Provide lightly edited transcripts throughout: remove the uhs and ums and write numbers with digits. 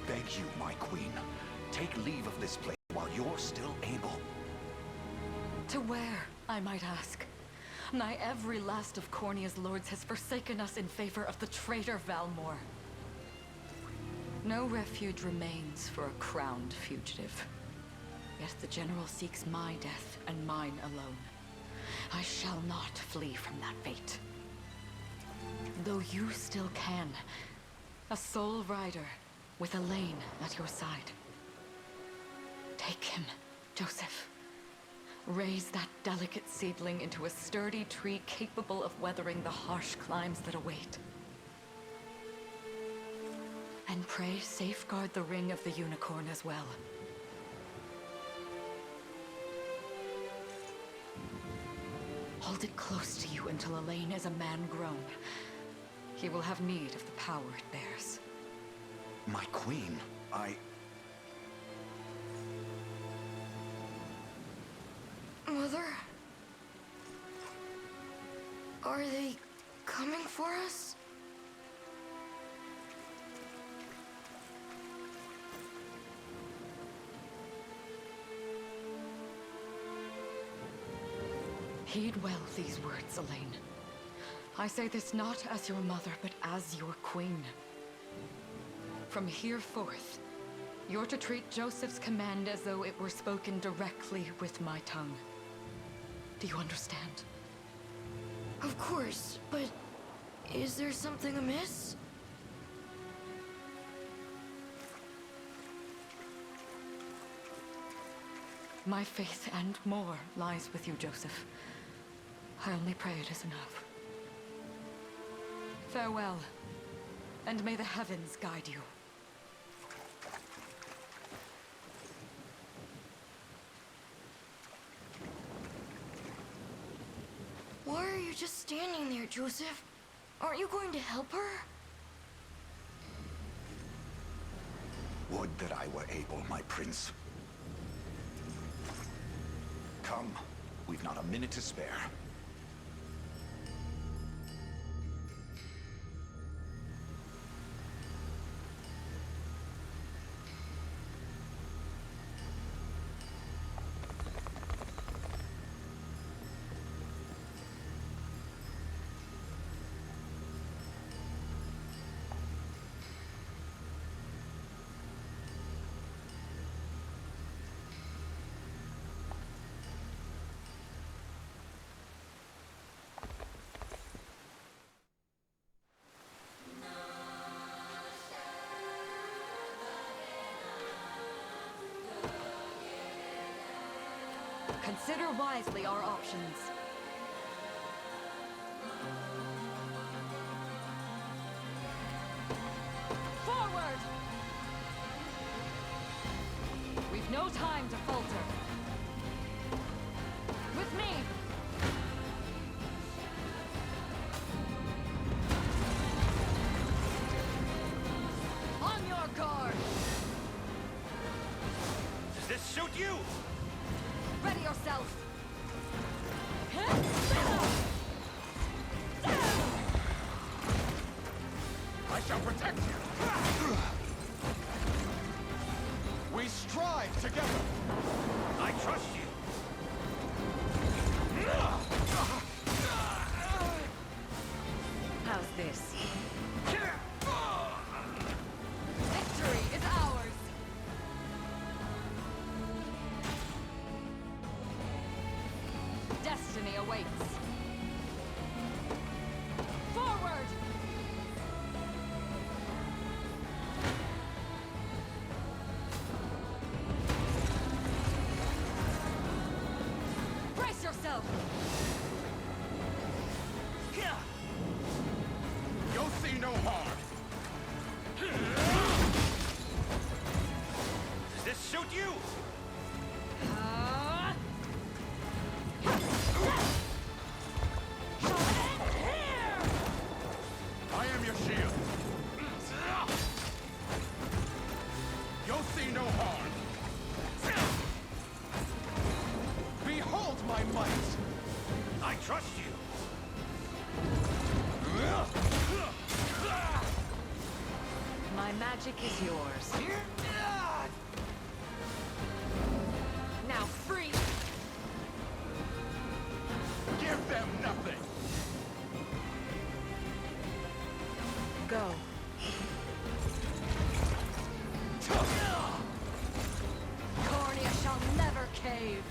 beg you, my queen, take leave of this place while you're still able. To where, I might ask? Nigh every last of Cornia's lords has forsaken us in favor of the traitor Valmor. No refuge remains for a crowned fugitive. Yet the general seeks my death and mine alone. I shall not flee from that fate. Though you still can, a sole rider with Elaine at your side. Take him, Joseph. Raise that delicate seedling into a sturdy tree capable of weathering the harsh climes that await. And pray safeguard the ring of the unicorn as well. Hold it close to you until Elaine is a man grown. He will have need of the power it bears. My queen, Mother? Are they coming for us? Heed well these words, Elaine. I say this not as your mother, but as your queen. From here forth, you're to treat Joseph's command as though it were spoken directly with my tongue. Do you understand? Of course, but is there something amiss? My faith and more lies with you, Joseph. I only pray it is enough. Farewell, and may the heavens guide you. Why are you just standing there, Joseph? Aren't you going to help her? would that I were able, my prince. Come, we've not a minute to spare. Consider wisely our options. Forward! We've no time to falter. With me! On your guard! Does this suit you? Ready yourself! I shall protect you! We strive together! I trust you! How's this? Victory is ours! Destiny awaits. Forward! Brace yourself! You'll see no harm! Does this suit you? magic is yours. Now free! Give them nothing! Go. Cornea shall never cave!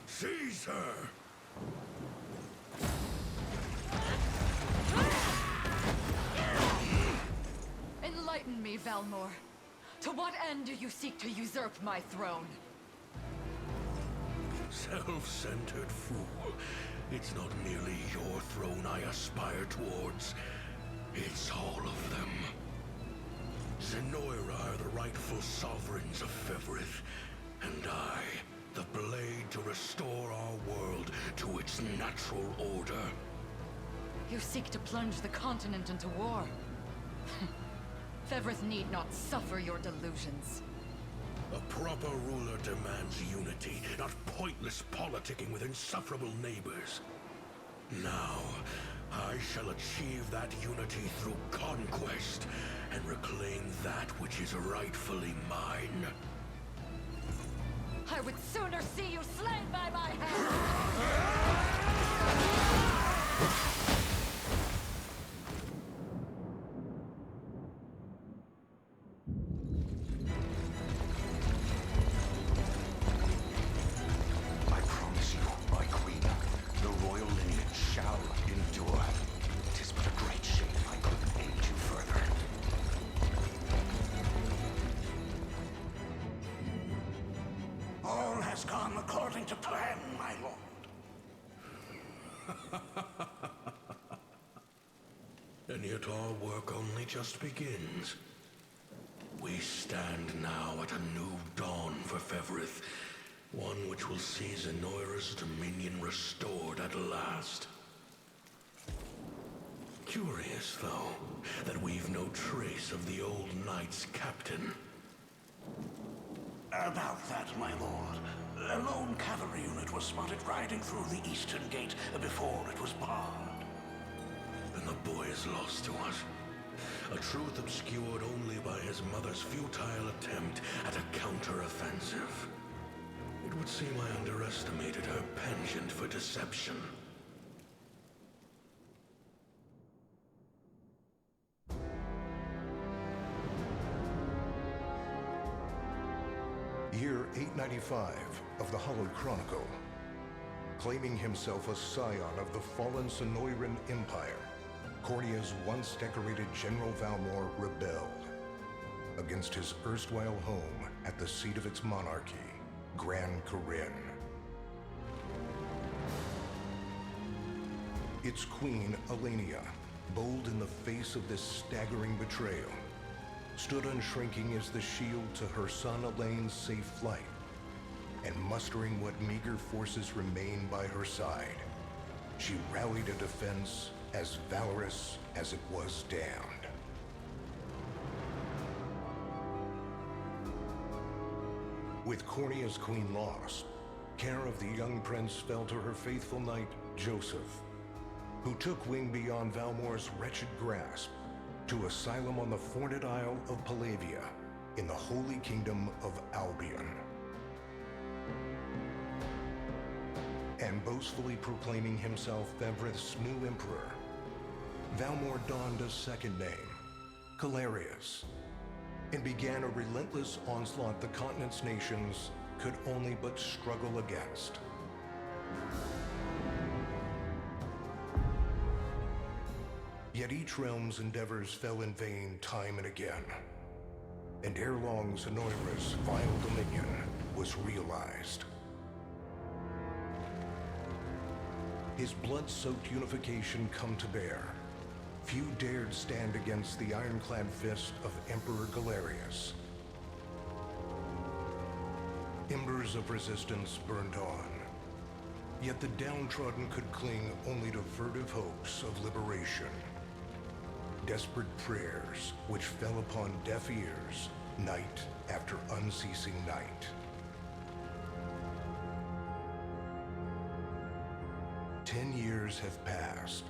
Seize her! Enlighten me, Valmor. To what end do you seek to usurp my throne? Self-centered fool. It's not merely your throne I aspire towards. It's all of them. Zenoira are the rightful sovereigns of Fevrith, and I, the blade to restore our world to its natural order. You seek to plunge the continent into war. Fevrith need not suffer your delusions. A proper ruler demands unity, not pointless politicking with insufferable neighbors. Now, I shall achieve that unity through conquest, and reclaim that which is rightfully mine. I would sooner see you slain by my hand! I promise you, my queen, the royal lineage shall endure. It is but a great shame I couldn't aid you further. All has gone according to plan, my lord. And yet our work only just begins. We stand now at a new dawn for Fevrith, one which will see Zenoira's dominion restored at last. Curious, though, that we've no trace of the old knight's captain. About that, my lord. A lone cavalry unit was spotted riding through the eastern gate before it was barred. And the boy is lost to us. A truth obscured only by his mother's futile attempt at a counter-offensive. It would seem I underestimated her penchant for deception. Year 895 of the Hallowed Chronicle. Claiming himself a scion of the fallen Sonoran Empire, Cornea's once decorated General Valmor rebelled against his erstwhile home at the seat of its monarchy, Gran Corinne. Its queen, Elenia, bold in the face of this staggering betrayal, stood unshrinking as the shield to her son Elaine's safe flight, and mustering what meager forces remained by her side, she rallied a defense as valorous as it was damned. With Cornea's queen lost, care of the young prince fell to her faithful knight, Joseph, who took wing beyond Valmor's wretched grasp to asylum on the Forned Isle of Palavia in the Holy Kingdom of Albion. And boastfully proclaiming himself Fevrith's new emperor, Valmor donned a second name, Calarius, and began a relentless onslaught the continent's nations could only but struggle against. Yet each realm's endeavors fell in vain time and again, and ere long Zenoira's vile dominion was realized. His blood-soaked unification come to bear, few dared stand against the ironclad fist of Emperor Galerius. Embers of resistance burned on, Yet the downtrodden could cling only to furtive hopes of liberation. Desperate prayers which fell upon deaf ears night after unceasing night. 10 years have passed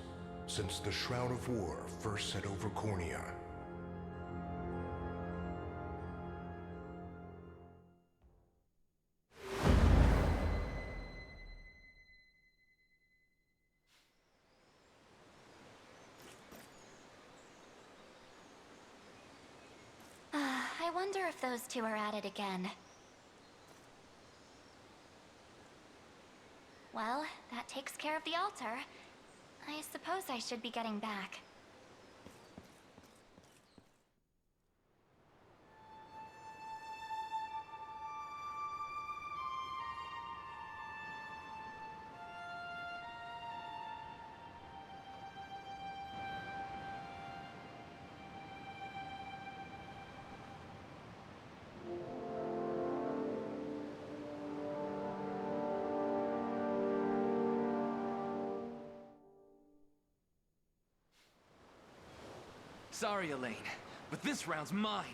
since the Shroud of War first set over Cornea. I wonder if those two are at it again. Well, that takes care of the altar. I suppose I should be getting back. Sorry, Elaine, but this round's mine.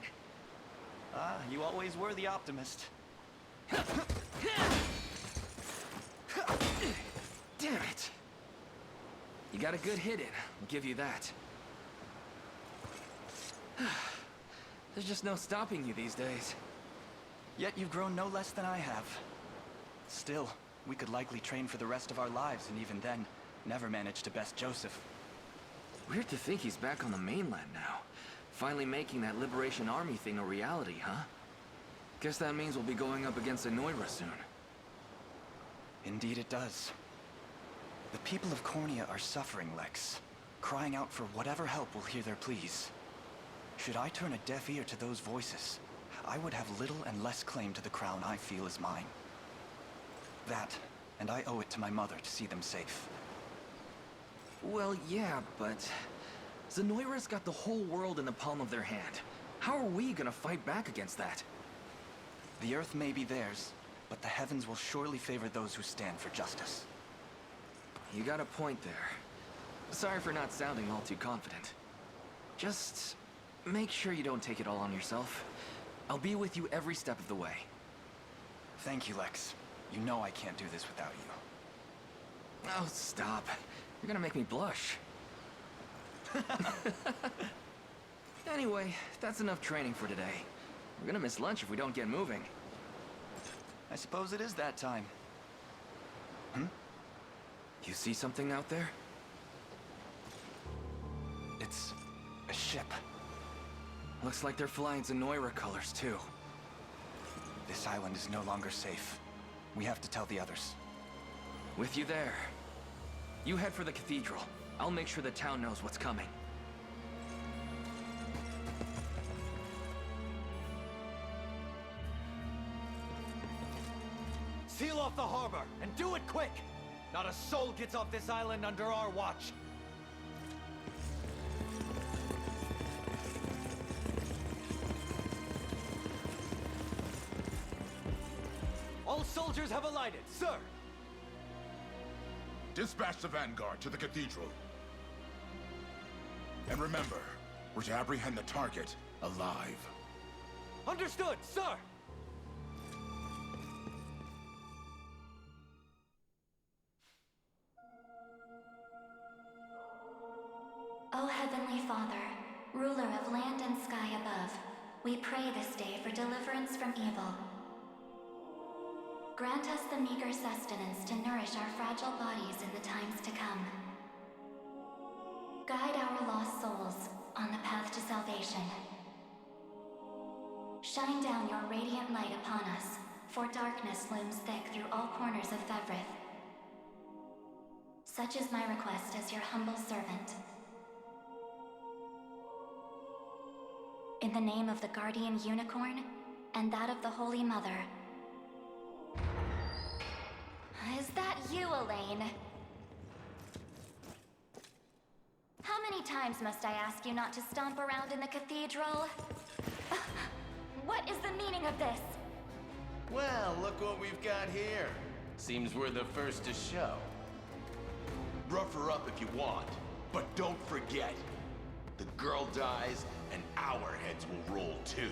Ah, you always were the optimist. Damn it! You got a good hit in, I'll give you that. There's just no stopping you these days. Yet you've grown no less than I have. Still, we could likely train for the rest of our lives, and even then, never manage to best Joseph. Weird to think he's back on the mainland now. Finally making that Liberation Army thing a reality, huh? Guess that means we'll be going up against Anoira soon. Indeed it does. The people of Cornea are suffering, Lex. Crying out for whatever help will hear their pleas. Should I turn a deaf ear to those voices, I would have little and less claim to the crown I feel is mine. That, and I owe it to my mother to see them safe. Well, yeah, but Zenoira's got the whole world in the palm of their hand. How are we gonna fight back against that? The earth may be theirs, but the heavens will surely favor those who stand for justice. You got a point there. Sorry for not sounding all too confident. Just make sure you don't take it all on yourself. I'll be with you every step of the way. Thank you, Lex. You know I can't do this without you. Oh, stop. You're gonna make me blush. Anyway, that's enough training for today. We're gonna miss lunch if we don't get moving. I suppose it is that time. You see something out there? It's a ship. Looks like they're flying Zenoira colors, too. This island is no longer safe. We have to tell the others. With you there. You head for the cathedral. I'll make sure the town knows what's coming. Seal off the harbor, and do it quick! Not a soul gets off this island under our watch. All soldiers have alighted, sir! Dispatch the vanguard to the cathedral. And remember, we're to apprehend the target alive. Understood, sir! O Heavenly Father, ruler of land and sky above, we pray this day for deliverance from evil. Grant us the meager sustenance to nourish our fragile bodies in the times to come. Guide our lost souls on the path to salvation. Shine down your radiant light upon us, for darkness looms thick through all corners of Fevrith. Such is my request as your humble servant. In the name of the Guardian Unicorn, and that of the Holy Mother. Is that you, Elaine? How many times must I ask you not to stomp around in the cathedral? What is the meaning of this? Well, look what we've got here. Seems we're the first to show. Rough her up if you want, but don't forget, the girl dies and our heads will roll too.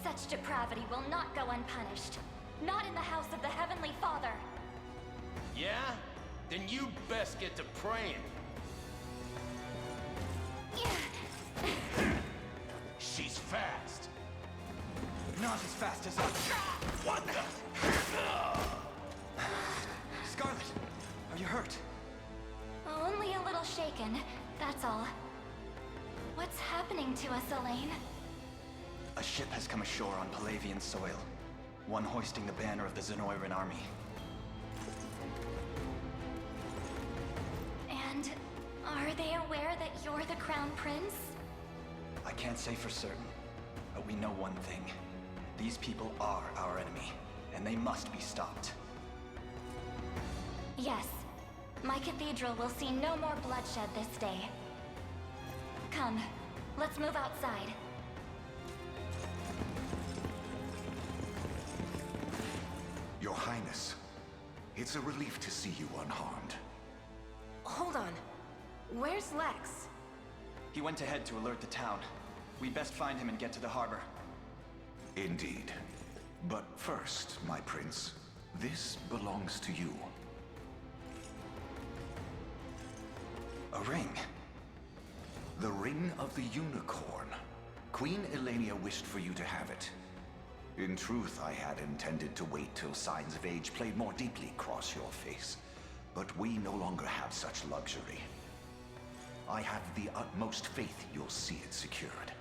Such depravity will not go unpunished. Not in the house of the Heavenly Father. Yeah? Then you'd best get to praying. She's fast. Not as fast as us. What the? Scarlet, are you hurt? Only a little shaken, that's all. What's happening to us, Elaine? A ship has come ashore on Palavian soil. One hoisting the banner of the Zenoiran army. And are they aware that you're the Crown Prince? I can't say for certain, but we know one thing. These people are our enemy, and they must be stopped. Yes. My cathedral will see no more bloodshed this day. Come, let's move outside. Your Highness, it's a relief to see you unharmed. Hold on. Where's Lex? He went ahead to alert the town. We'd best find him and get to the harbor. Indeed. But first, my prince, this belongs to you. A ring? The Ring of the Unicorn. Queen Elenia wished for you to have it. In truth, I had intended to wait till signs of age played more deeply across your face. But we no longer have such luxury. I have the utmost faith you'll see it secured.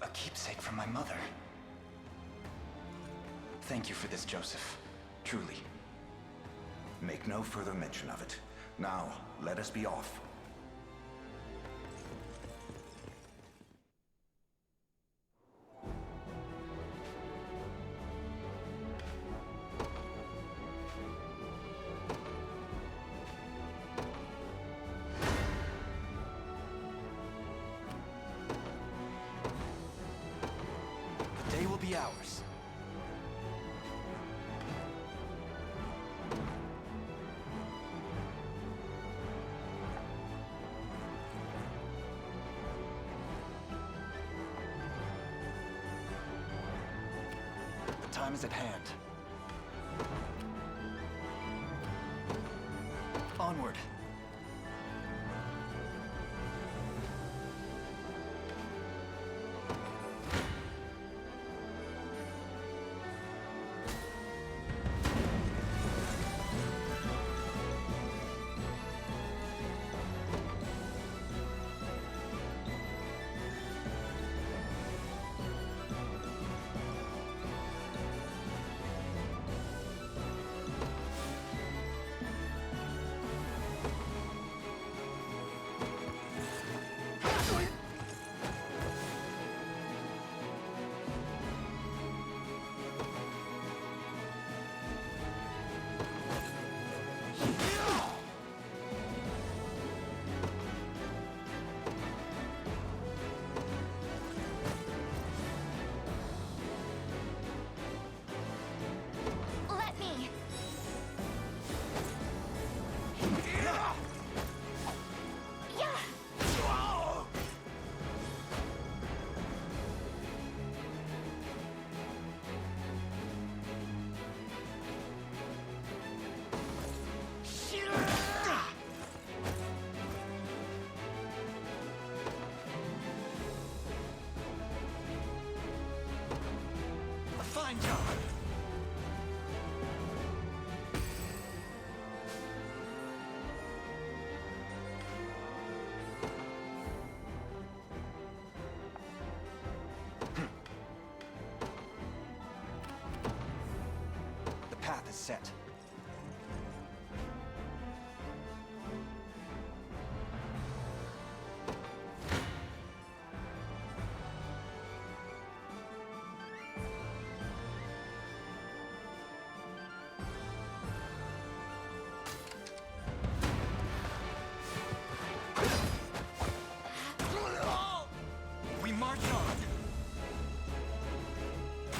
A keepsake from my mother. Thank you for this, Joseph. Truly. Make no further mention of it. Now, let us be off. The day will be ours. The time is at hand. Onward. Let me! A fine job. The path is set. We march on.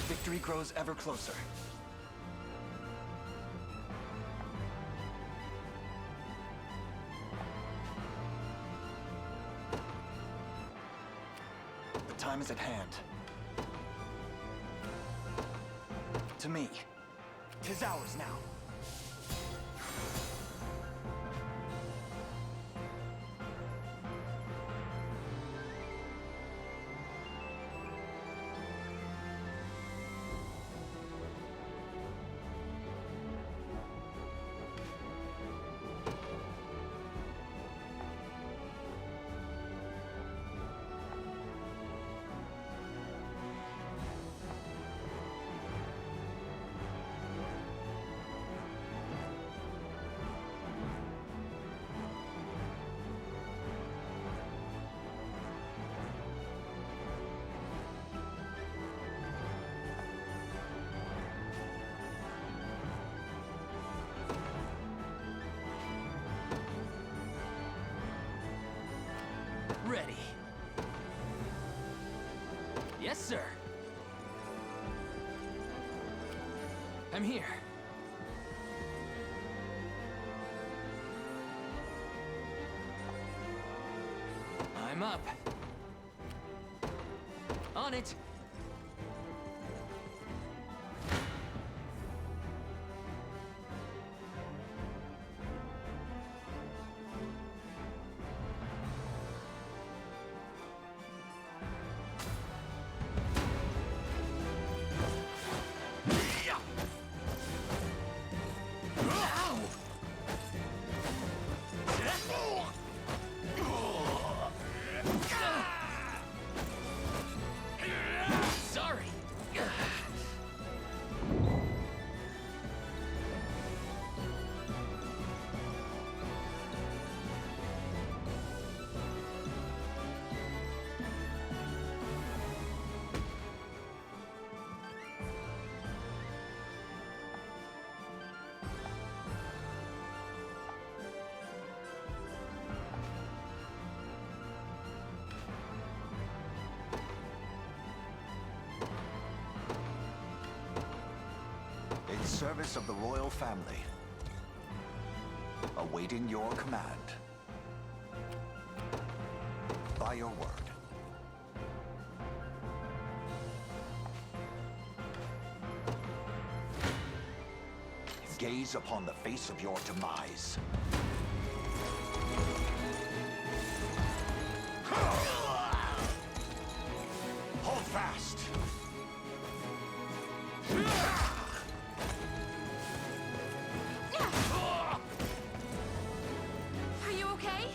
Victory grows ever closer. at hand. To me. 'Tis ours now. Ready. Yes, sir. I'm here. I'm up. On it. In service of the royal family, awaiting your command. By your word. Gaze upon the face of your demise. Hold fast! Are you okay?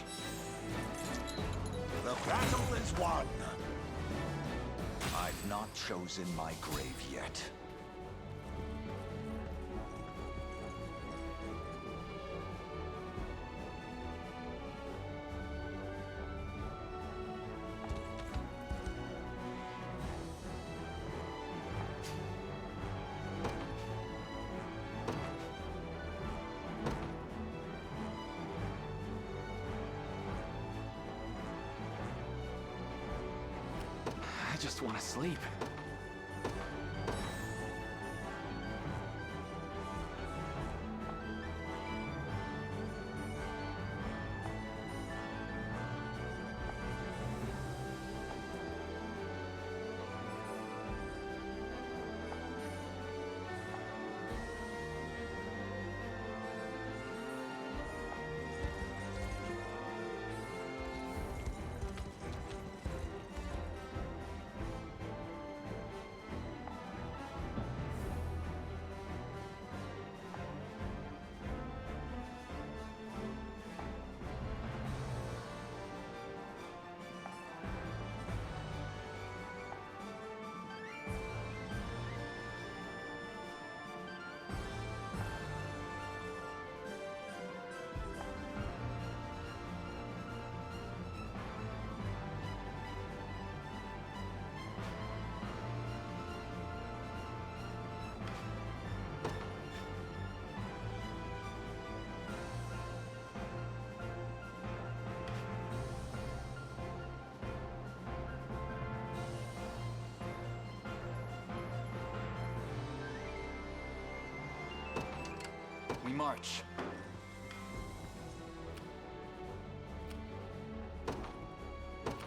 The battle is won! I've not chosen my grave yet. I just want to sleep. We march.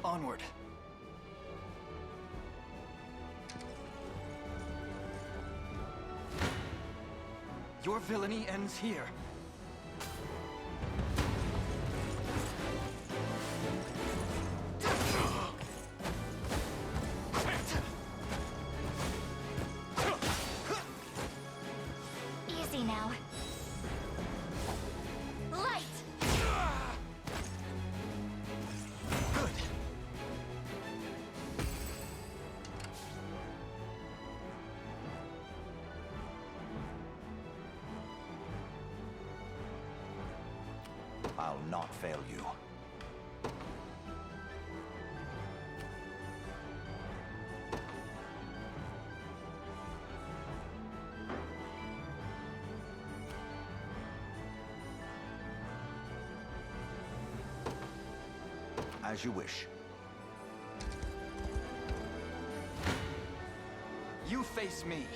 Onward. Your villainy ends here. Easy now. Light! Good. I'll not fail you. As you wish. You face me.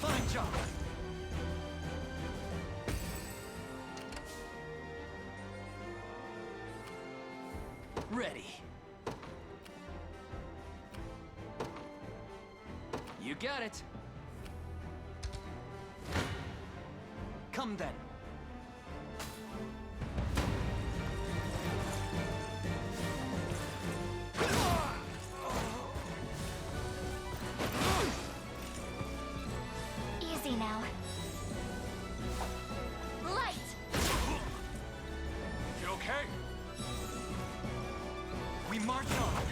Fine job. Ready. You got it. Come then. Easy now. Light! You okay? We march on.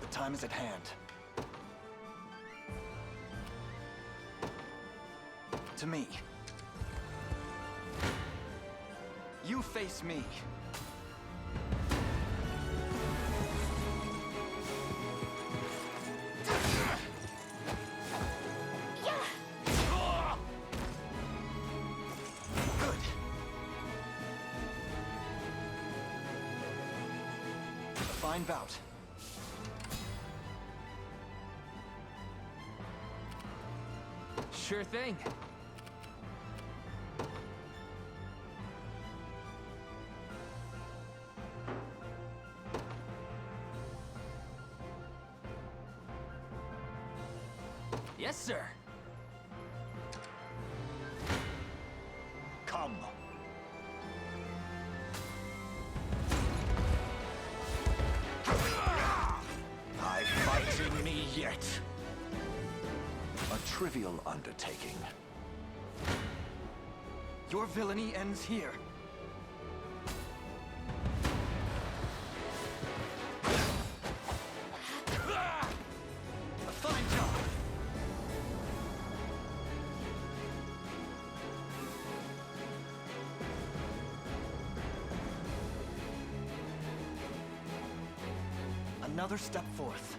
The time is at hand. To me. You face me. Good. A fine bout. Sure thing. Yes, sir. Come. I fight me yet. A trivial undertaking. Your villainy ends here. A fine job. Another step forth.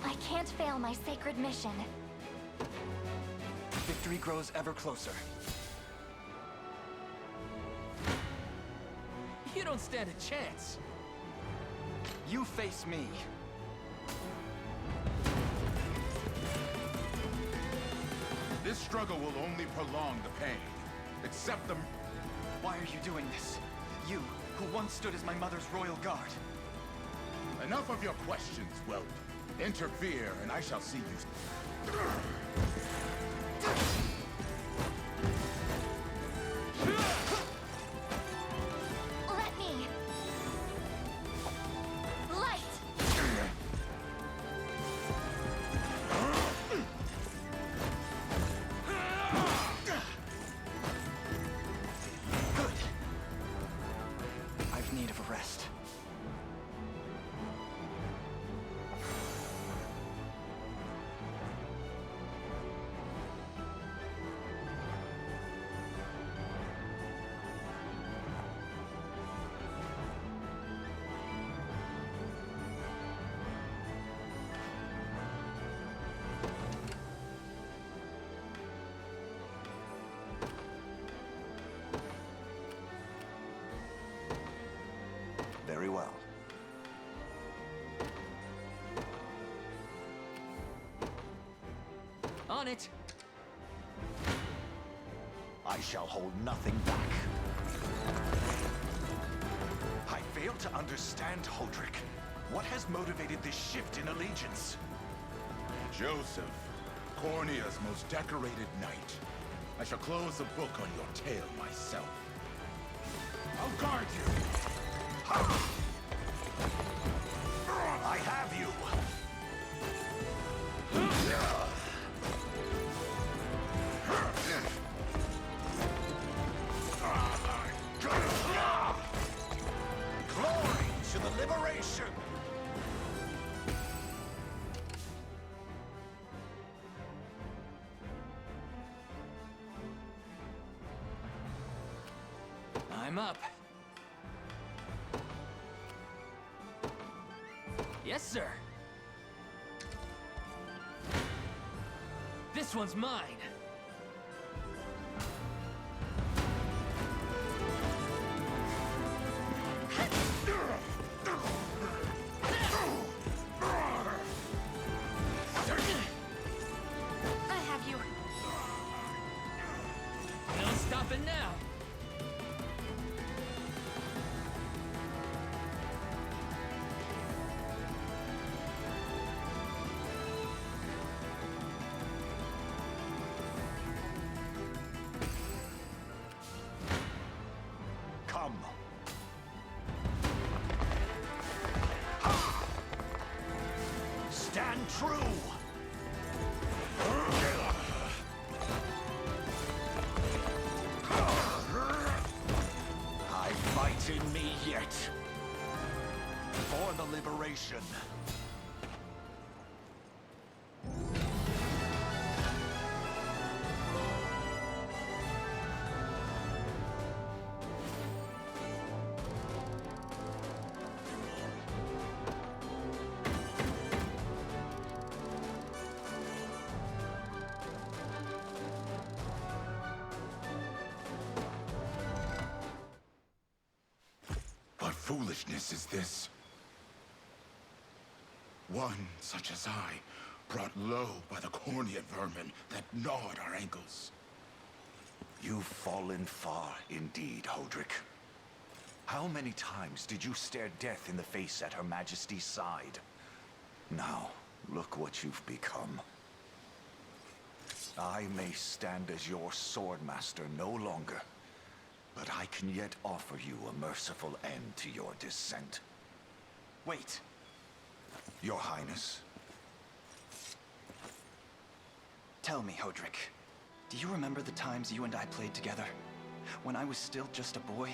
I can't fail my sacred mission. Victory grows ever closer. You don't stand a chance. You face me. This struggle will only prolong the pain. Accept them. Why are you doing this? You, who once stood as my mother's royal guard. Enough of your questions, whelp. Interfere, and I shall see you. Let me. Light! Good. I've need of a rest. on it! I shall hold nothing back. I fail to understand, Hodrick. What has motivated this shift in allegiance? Joseph, Cornea's most decorated knight. I shall close the book on your tale myself. I'll guard you! I have you! Glory to the liberation! I'm up. Yes, sir. This one's mine. I have you. No stopping now. Come. Stand true! I fight in me yet. For the liberation. What foolishness is this? One such as I, brought low by the Cornea vermin that gnawed our ankles. You've fallen far indeed, Hodrick. How many times did you stare death in the face at Her Majesty's side? Now, look what you've become. I may stand as your swordmaster no longer, but I can yet offer you a merciful end to your descent. Wait. Your Highness. Tell me, Hodrick. Do you remember the times you and I played together? When I was still just a boy?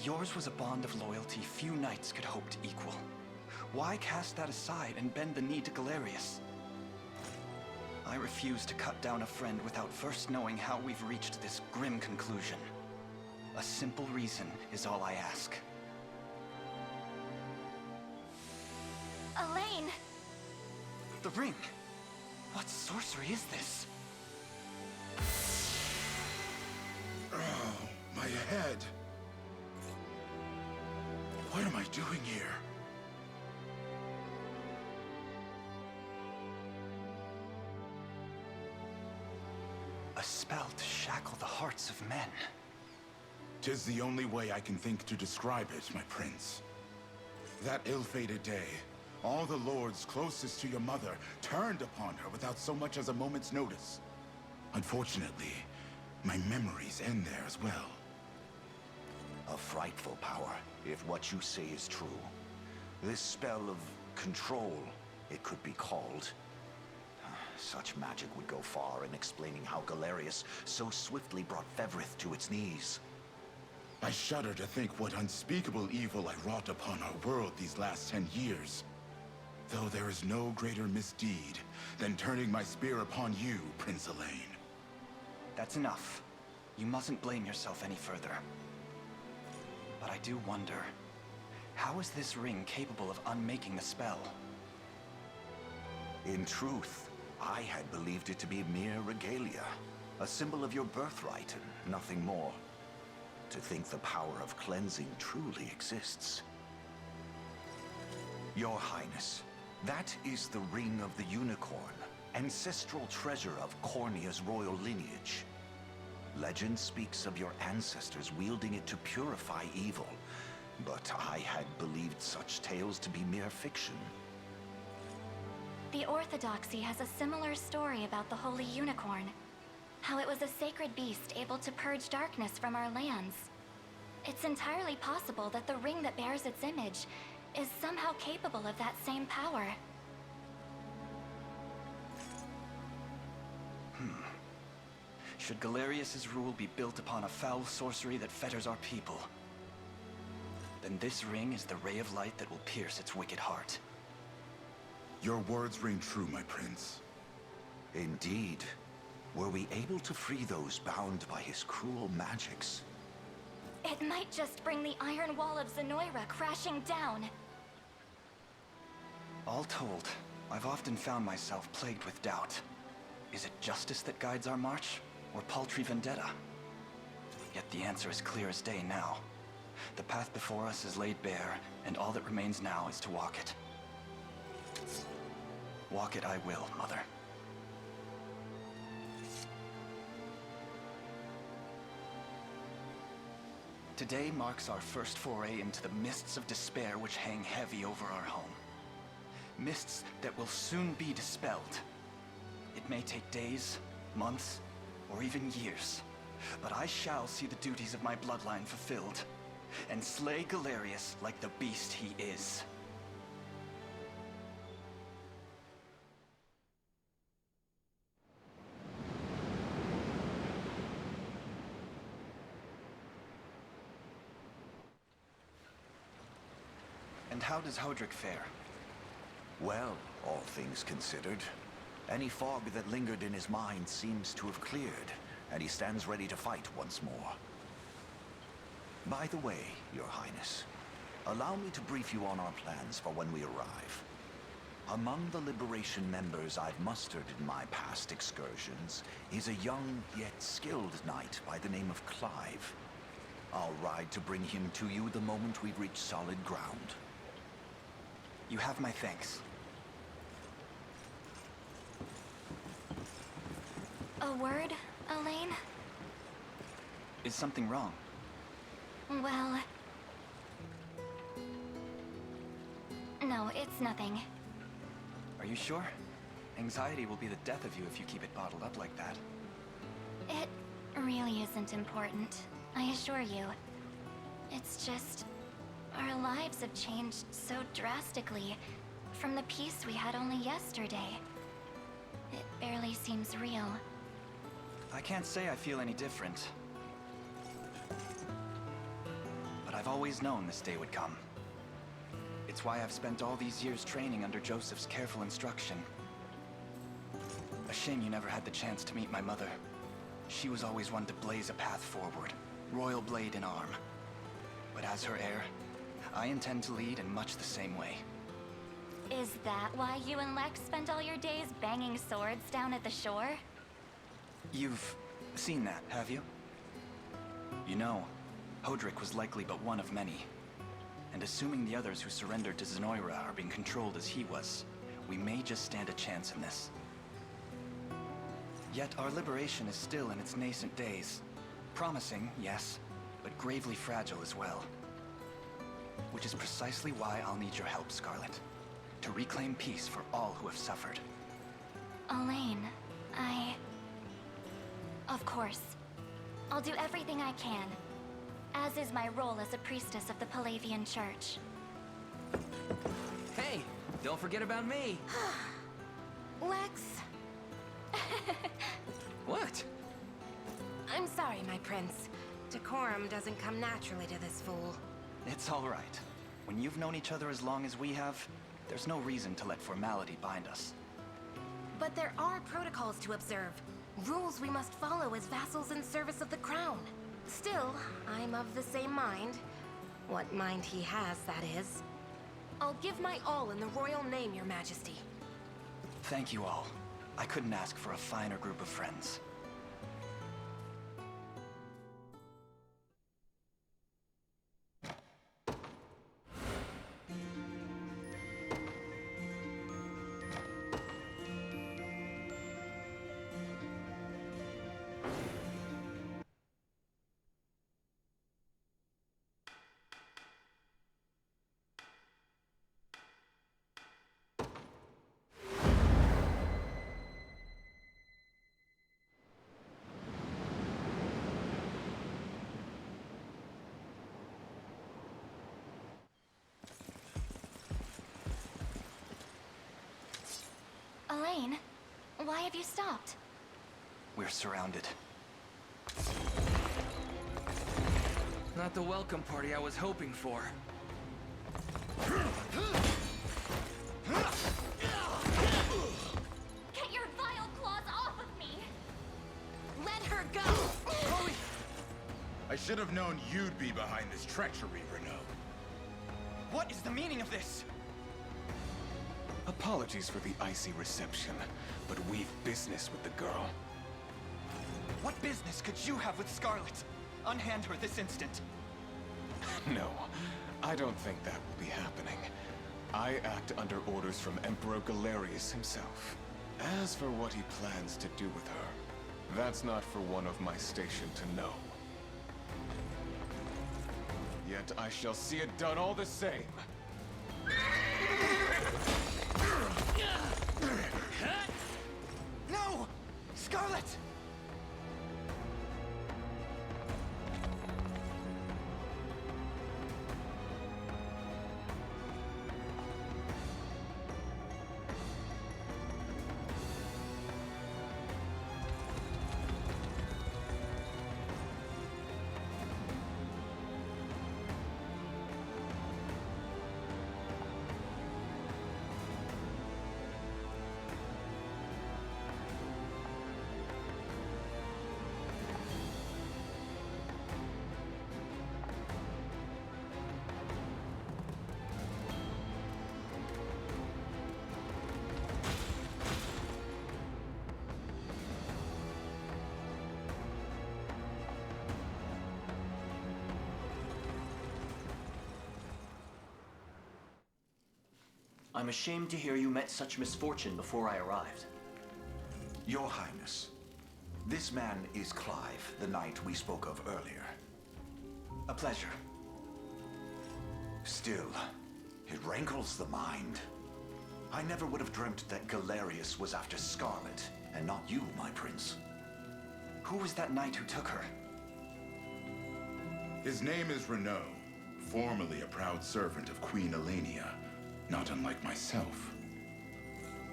Yours was a bond of loyalty few knights could hope to equal. Why cast that aside and bend the knee to Galerius? I refuse to cut down a friend without first knowing how we've reached this grim conclusion. A simple reason is all I ask. Elaine! The ring! What sorcery is this? Oh, my head. What am I doing here? A spell to shackle the hearts of men. 'Tis the only way I can think to describe it, my prince. That ill-fated day, all the lords closest to your mother turned upon her without so much as a moment's notice. Unfortunately, my memories end there as well. A frightful power, if what you say is true. This spell of control, it could be called. Such magic would go far in explaining how Galerius so swiftly brought Fevrith to its knees. I shudder to think what unspeakable evil I wrought upon our world these last 10 years. Though there is no greater misdeed than turning my spear upon you, Prince Elaine. That's enough. You mustn't blame yourself any further. But I do wonder, how is this ring capable of unmaking the spell? In truth, I had believed it to be mere regalia, a symbol of your birthright and nothing more. To think the power of cleansing truly exists. Your Highness, that is the Ring of the Unicorn, ancestral treasure of Cornia's royal lineage. Legend speaks of your ancestors wielding it to purify evil, but I had believed such tales to be mere fiction. The Orthodoxy has a similar story about the Holy Unicorn. How it was a sacred beast able to purge darkness from our lands. It's entirely possible that the ring that bears its image is somehow capable of that same power. Should Galerius's rule be built upon a foul sorcery that fetters our people, then this ring is the ray of light that will pierce its wicked heart. Your words ring true, my prince. Indeed. Were we able to free those bound by his cruel magics? It might just bring the Iron Wall of Zenoira crashing down. All told, I've often found myself plagued with doubt. Is it justice that guides our march, or paltry vendetta? Yet the answer is clear as day now. The path before us is laid bare, and all that remains now is to walk it. Walk it I will, Mother. Today marks our first foray into the mists of despair which hang heavy over our home. Mists that will soon be dispelled. It may take days, months, or even years, but I shall see the duties of my bloodline fulfilled, and slay Galerius like the beast he is. And how does Hodrick fare? Well, all things considered, any fog that lingered in his mind seems to have cleared, and he stands ready to fight once more. By the way, Your Highness, allow me to brief you on our plans for when we arrive. Among the Liberation members I've mustered in my past excursions is a young yet skilled knight by the name of Clive. I'll ride to bring him to you the moment we reach solid ground. You have my thanks. A word, Elaine? Is something wrong? Well... No, it's nothing. Are you sure? Anxiety will be the death of you if you keep it bottled up like that. It really isn't important, I assure you. It's just... our lives have changed so drastically from the peace we had only yesterday. It barely seems real. I can't say I feel any different. But I've always known this day would come. It's why I've spent all these years training under Joseph's careful instruction. A shame you never had the chance to meet my mother. She was always one to blaze a path forward, royal blade in arm. But as her heir, I intend to lead in much the same way. Is that why you and Lex spent all your days banging swords down at the shore? You've seen that, have you? You know, Hodrick was likely but one of many. And assuming the others who surrendered to Zenoira are being controlled as he was, we may just stand a chance in this. Yet our liberation is still in its nascent days. Promising, yes, but gravely fragile as well. Which is precisely why I'll need your help, Scarlet. To reclaim peace for all who have suffered. Elaine, Of course. I'll do everything I can. As is my role as a priestess of the Palavian Church. Hey, don't forget about me. Lex. What? I'm sorry, my prince. Decorum doesn't come naturally to this fool. It's all right. When you've known each other as long as we have, there's no reason to let formality bind us. But there are protocols to observe. Rules we must follow as vassals in service of the crown. Still, I'm of the same mind. What mind he has, that is. I'll give my all in the royal name, Your Majesty. Thank you all. I couldn't ask for a finer group of friends. have you stopped? We're surrounded. Not the welcome party I was hoping for. Get your vile claws off of me! Let her go! Chloe! I should have known you'd be behind this treachery, Renault. What is the meaning of this? Apologies for the icy reception, but we've business with the girl. What business could you have with Scarlet? Unhand her this instant. No, I don't think that will be happening. I act under orders from Emperor Galerius himself. As for what he plans to do with her, that's not for one of my station to know. Yet I shall see it done all the same. No! Scarlet! I'm ashamed to hear you met such misfortune before I arrived. Your Highness, this man is Clive, the knight we spoke of earlier. A pleasure. Still, it rankles the mind. I never would have dreamt that Galerius was after Scarlet, and not you, my prince. Who was that knight who took her? His name is Renault, formerly a proud servant of Queen Elenia, not unlike myself.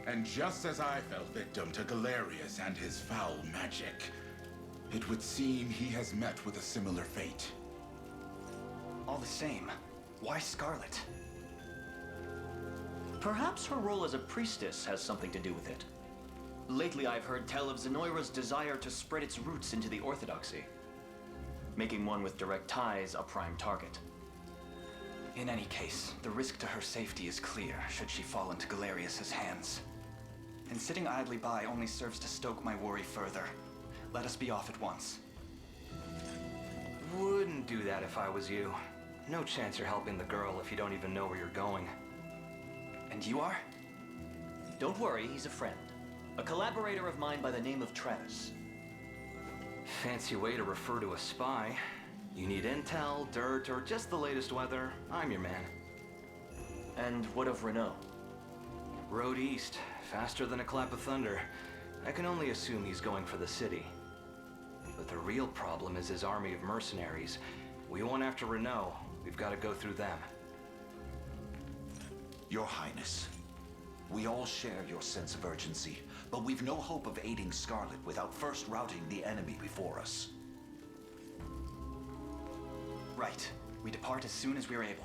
And just as I fell victim to Galerius and his foul magic, it would seem he has met with a similar fate. All the same, why Scarlet? Perhaps her role as a priestess has something to do with it. Lately I've heard tell of Zenoira's desire to spread its roots into the Orthodoxy, making one with direct ties a prime target. In any case, the risk to her safety is clear should she fall into Galerius's hands. And sitting idly by only serves to stoke my worry further. Let us be off at once. Wouldn't do that if I was you. No chance you're helping the girl if you don't even know where you're going. And you are? Don't worry, he's a friend. A collaborator of mine by the name of Travis. Fancy way to refer to a spy. You need intel, dirt, or just the latest weather, I'm your man. And what of Renault? Road east, faster than a clap of thunder. I can only assume he's going for the city. But the real problem is his army of mercenaries. We won't after Renault. We've got to go through them. Your Highness, we all share your sense of urgency, but we've no hope of aiding Scarlet without first routing the enemy before us. Right. We depart as soon as we're able.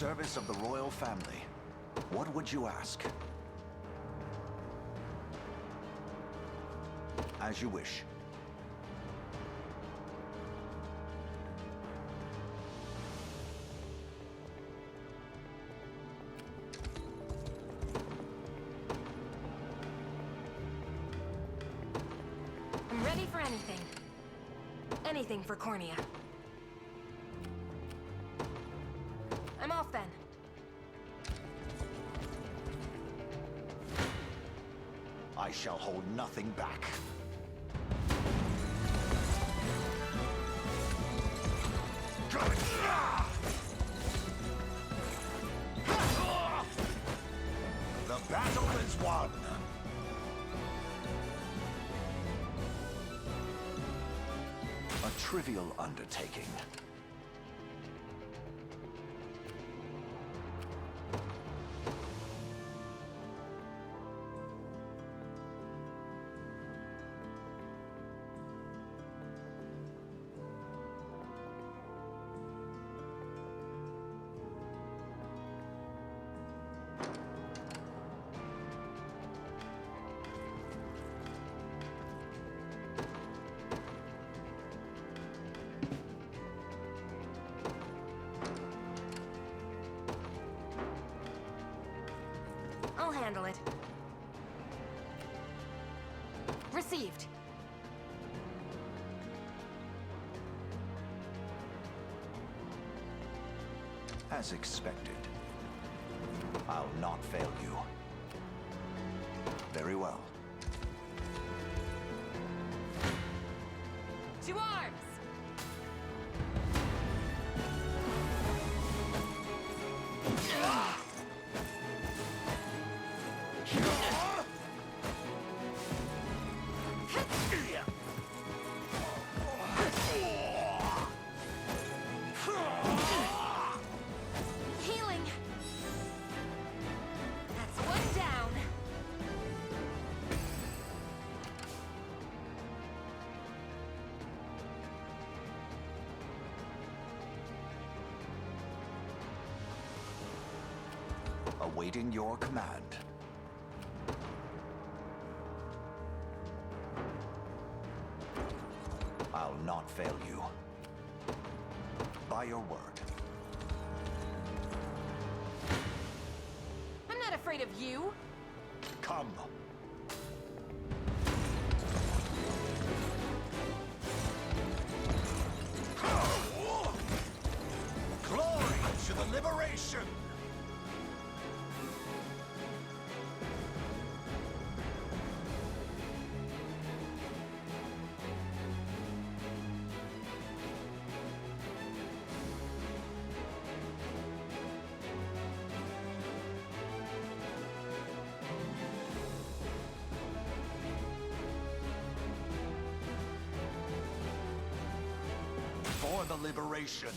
service of the royal family. What would you ask? As you wish. I'm ready for anything. Anything for Cornea. I'm off then. I shall hold nothing back. The battle is won. A trivial undertaking. I'll handle it. Received. As expected. I'll not fail you. Very well. To arms! Healing! That's one down. Awaiting your command. I'll not fail you. By your word. I'm not afraid of you. Come. Glory to the liberation! For the liberation.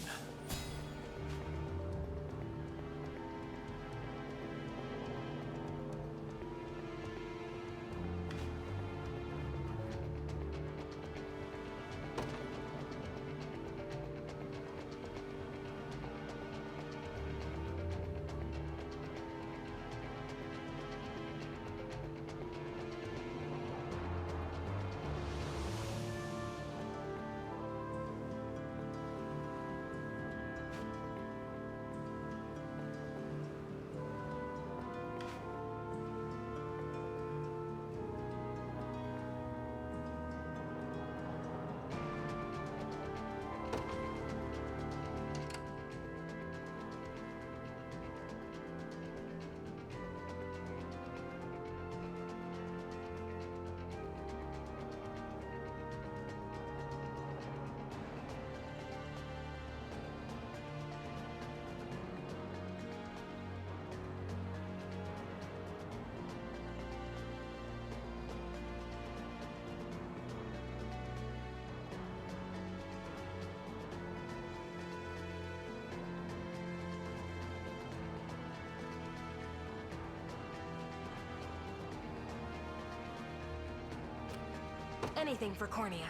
Anything for Cornea.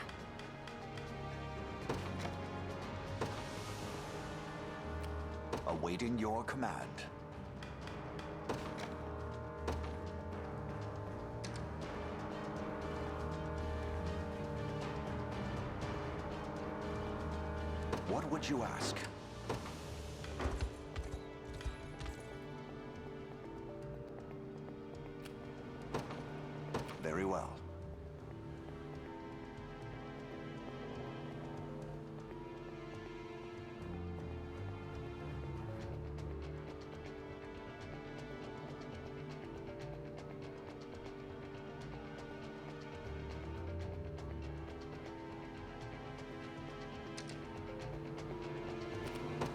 Awaiting your command. What would you ask? Very well.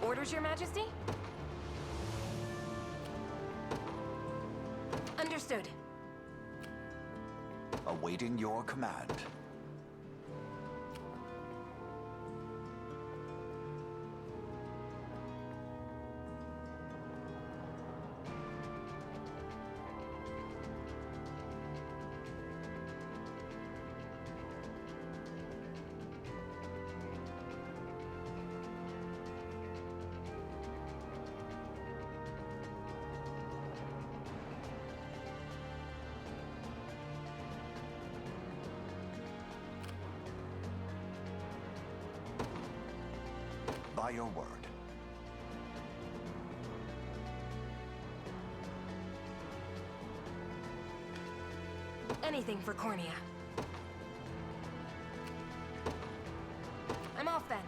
Orders, Your Majesty? Understood. Awaiting your command. By your word. Anything for Cornea. I'm off then.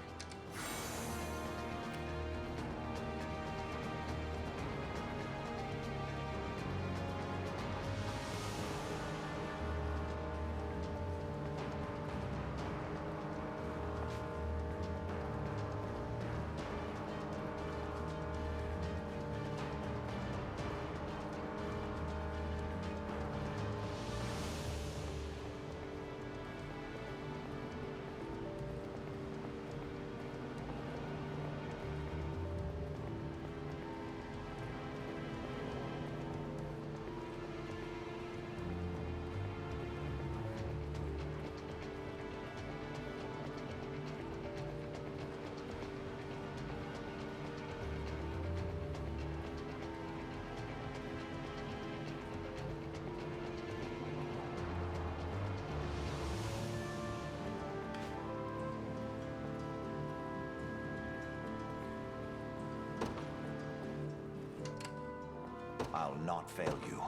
I'll not fail you.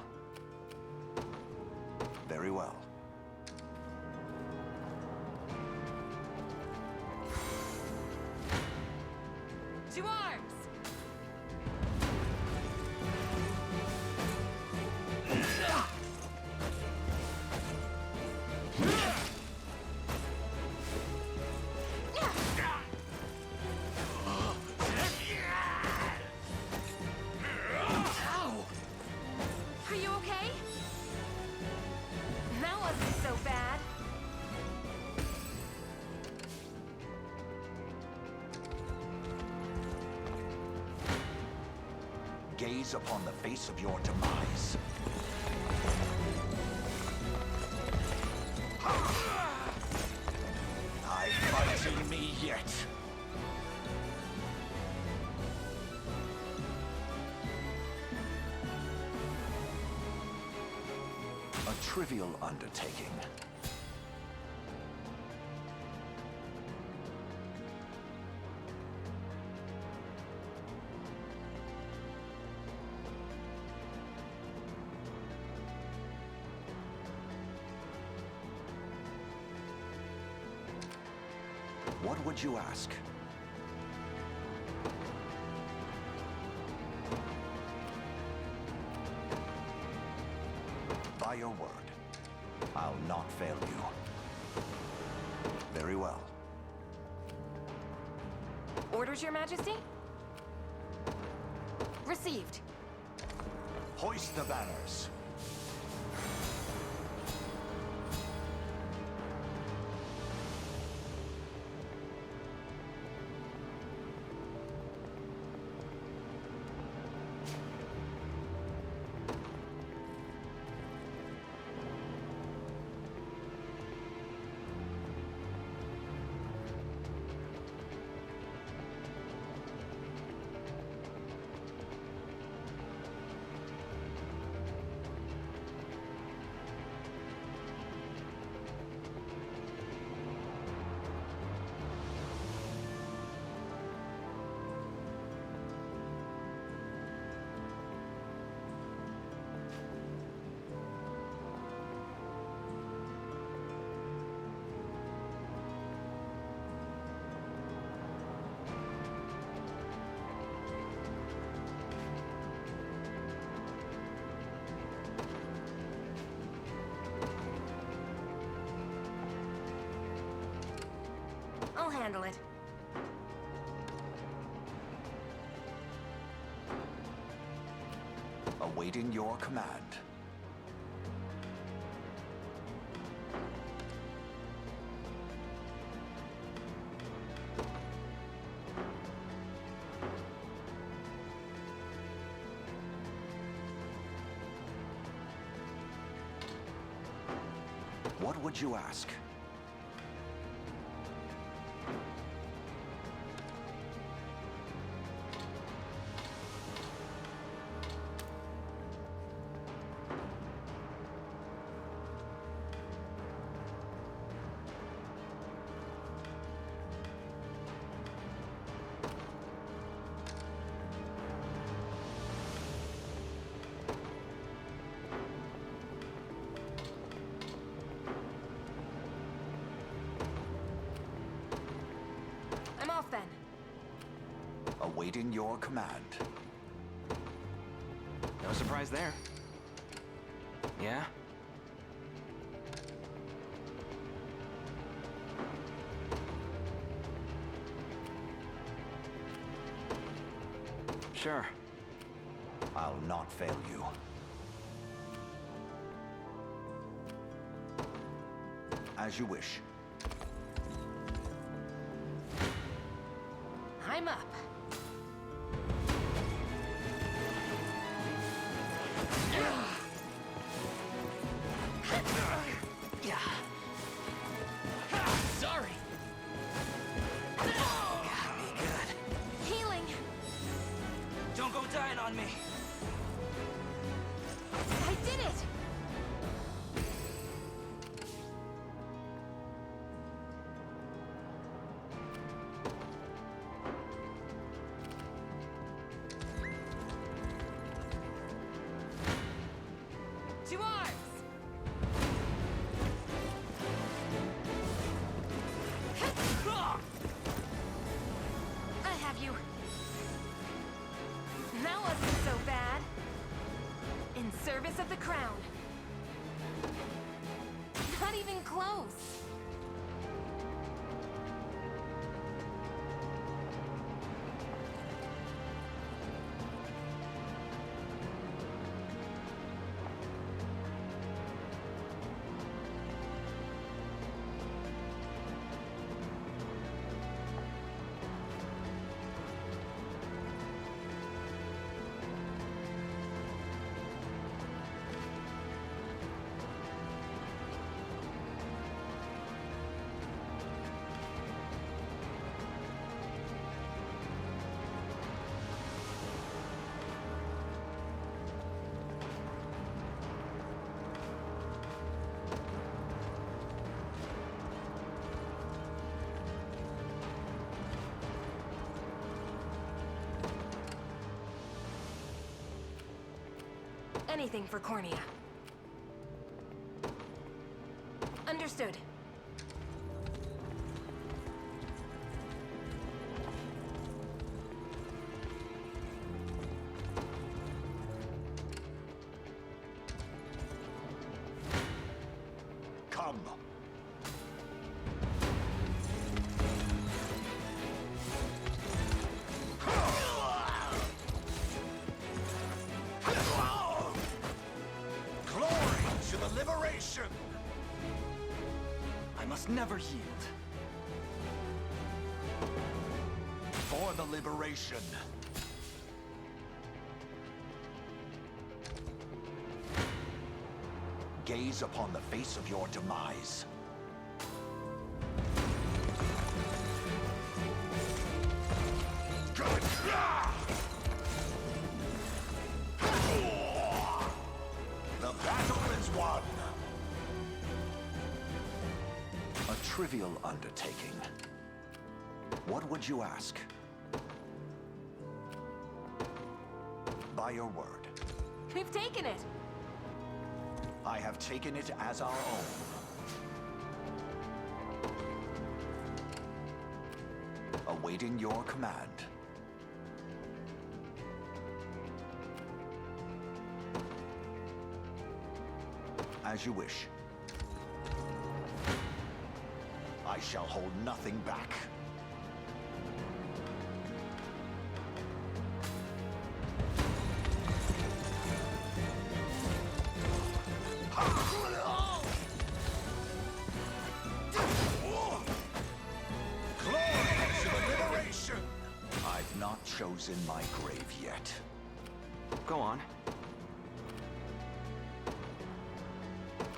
Very well. To arms! Are you okay? That wasn't so bad. Gaze upon the face of your demise. I fight in me yet. A trivial undertaking. What would you ask? By your word, I'll not fail you. Very well. Orders, Your Majesty? Received. Hoist the banners. handle it. Awaiting your command. What would you ask? I'm off then. Awaiting your command. No surprise there. Yeah? Sure. I'll not fail you. As you wish. I'm up. Sorry! Got me good. Healing. Don't go dying on me! I did it! To arms! I have you. That wasn't so bad. In service of the crown. Not even close. Anything for Cornea. Understood. Come. To the liberation! I must never yield. For the liberation. Gaze upon the face of your demise. The battle is won. A trivial undertaking. What would you ask? By your word. We've taken it. I have taken it as our own. Awaiting your command. As you wish. I shall hold nothing back. chosen my grave yet. Go on.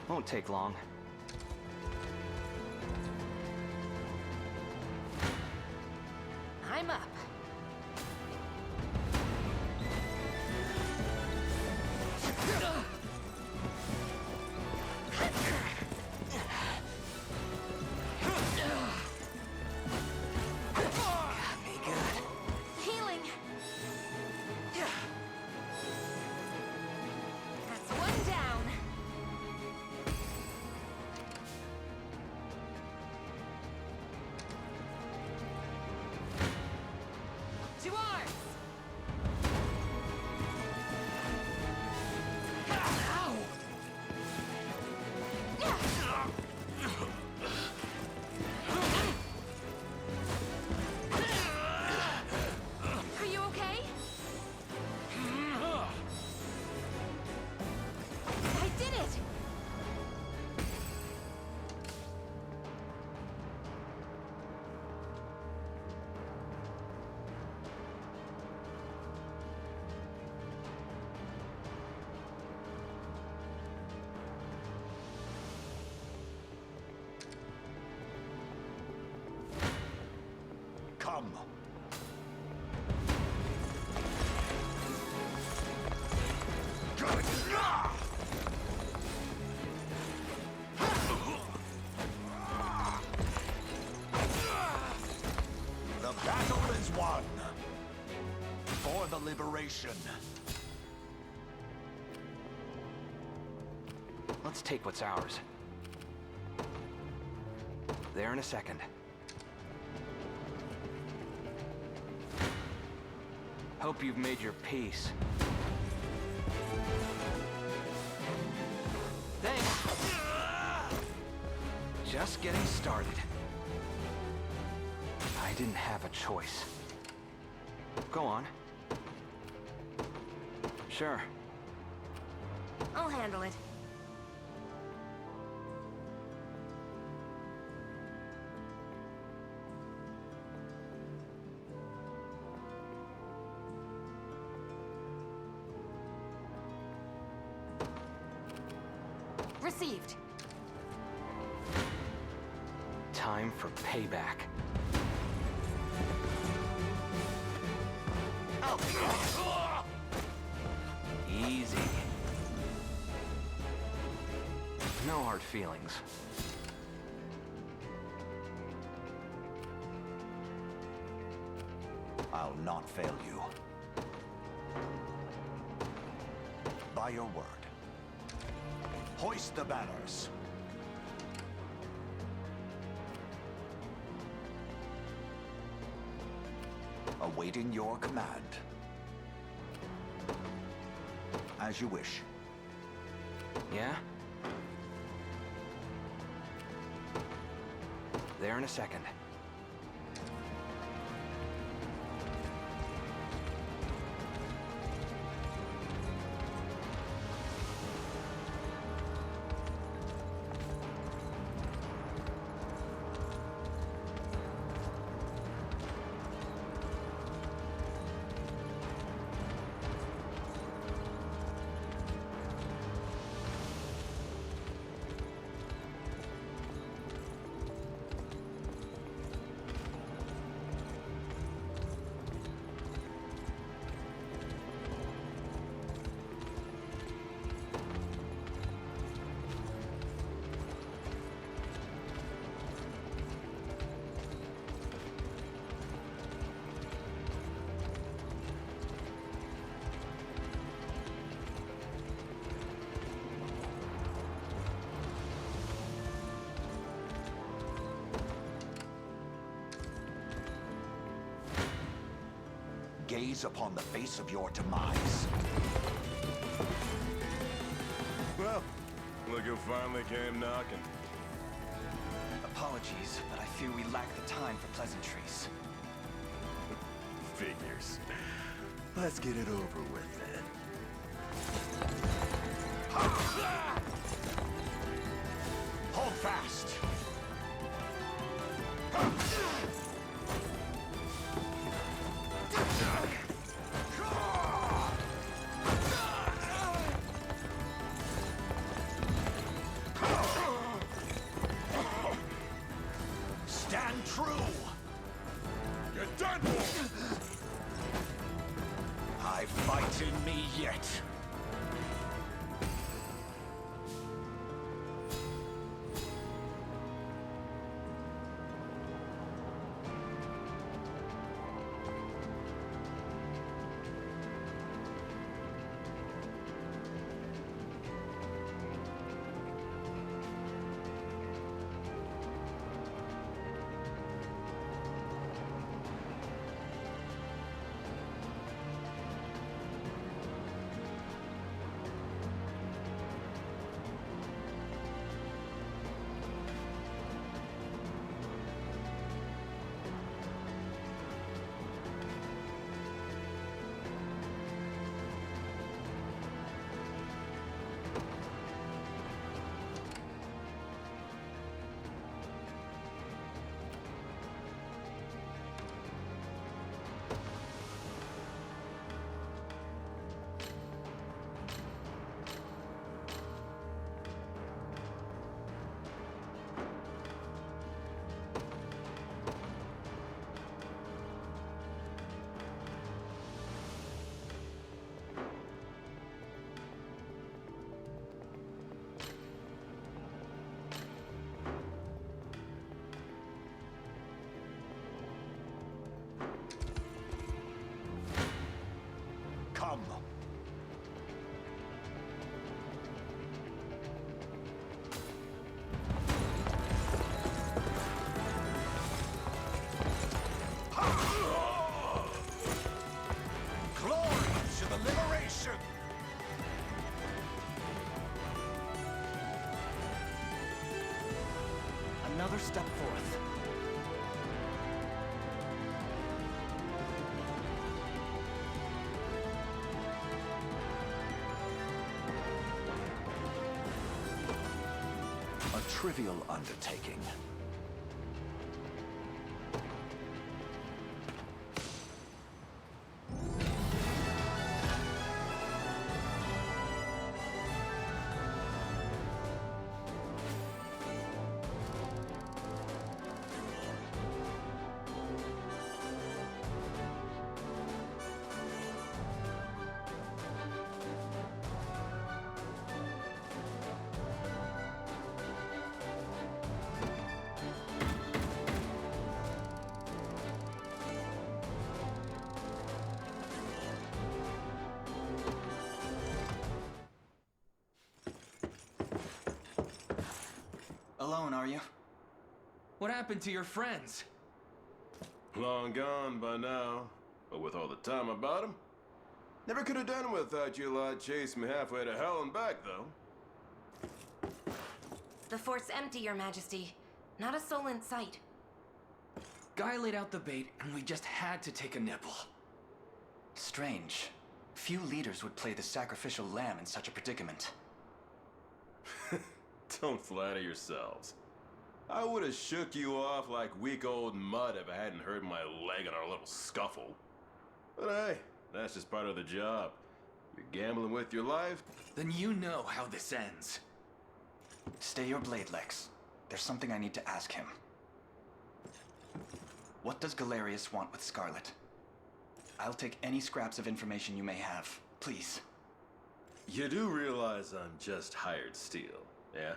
Won't take long. I'm up. Healing. That's one down. To arms! Ow! Are you okay? I did it! Come. The battle is won. For the liberation. Let's take what's ours. There in a second. Hope you've made your peace. Thanks! Just getting started. I didn't have a choice. Go on. Sure. I'll handle it. Received. Time for payback. Easy. No hard feelings. I'll not fail you. By your word. Hoist the banners. Awaiting your command. As you wish. Yeah? There in a second. Gaze upon the face of your demise. Well, look who finally came knocking. Apologies, but I fear we lack the time for pleasantries. Figures. Let's get it over with then. Hold fast! Stand true! Get done! I fight in me yet. Come. Glory to the liberation! Another step forth. A trivial undertaking. Alone, are you? What happened to your friends? Long gone by now. But with all the time about him, never could have done it without you lot chasing me halfway to hell and back, though. The fort's empty, Your Majesty. Not a soul in sight. Guy laid out the bait, and we just had to take a nibble. Strange. Few leaders would play the sacrificial lamb in such a predicament. Don't flatter yourselves. I would have shook you off like weak old mud if I hadn't hurt my leg in our little scuffle. But hey, that's just part of the job. You're gambling with your life. Then you know how this ends. Stay your blade, Lex. There's something I need to ask him. What does Galerius want with Scarlet? I'll take any scraps of information you may have, please. You do realize I'm just hired steel, yeah?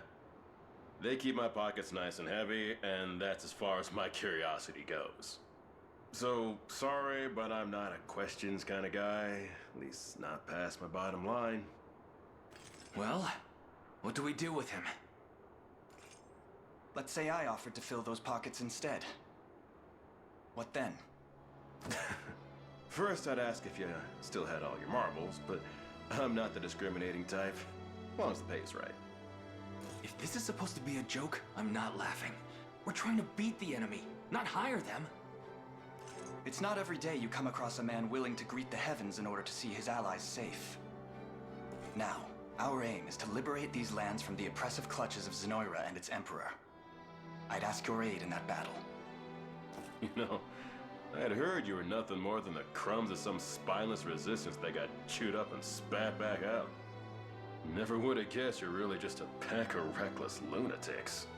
They keep my pockets nice and heavy, and that's as far as my curiosity goes. So, sorry, but I'm not a questions kind of guy. At least not past my bottom line. Well, what do we do with him? Let's say I offered to fill those pockets instead. What then? First, I'd ask if you still had all your marbles, but I'm not the discriminating type. As long as the pay's right. If this is supposed to be a joke, I'm not laughing. We're trying to beat the enemy, not hire them. It's not every day you come across a man willing to greet the heavens in order to see his allies safe. Now, our aim is to liberate these lands from the oppressive clutches of Zenoira and its emperor. I'd ask your aid in that battle. You know, I had heard you were nothing more than the crumbs of some spineless resistance that got chewed up and spat back out. Never would have guessed you're really just a pack of reckless lunatics.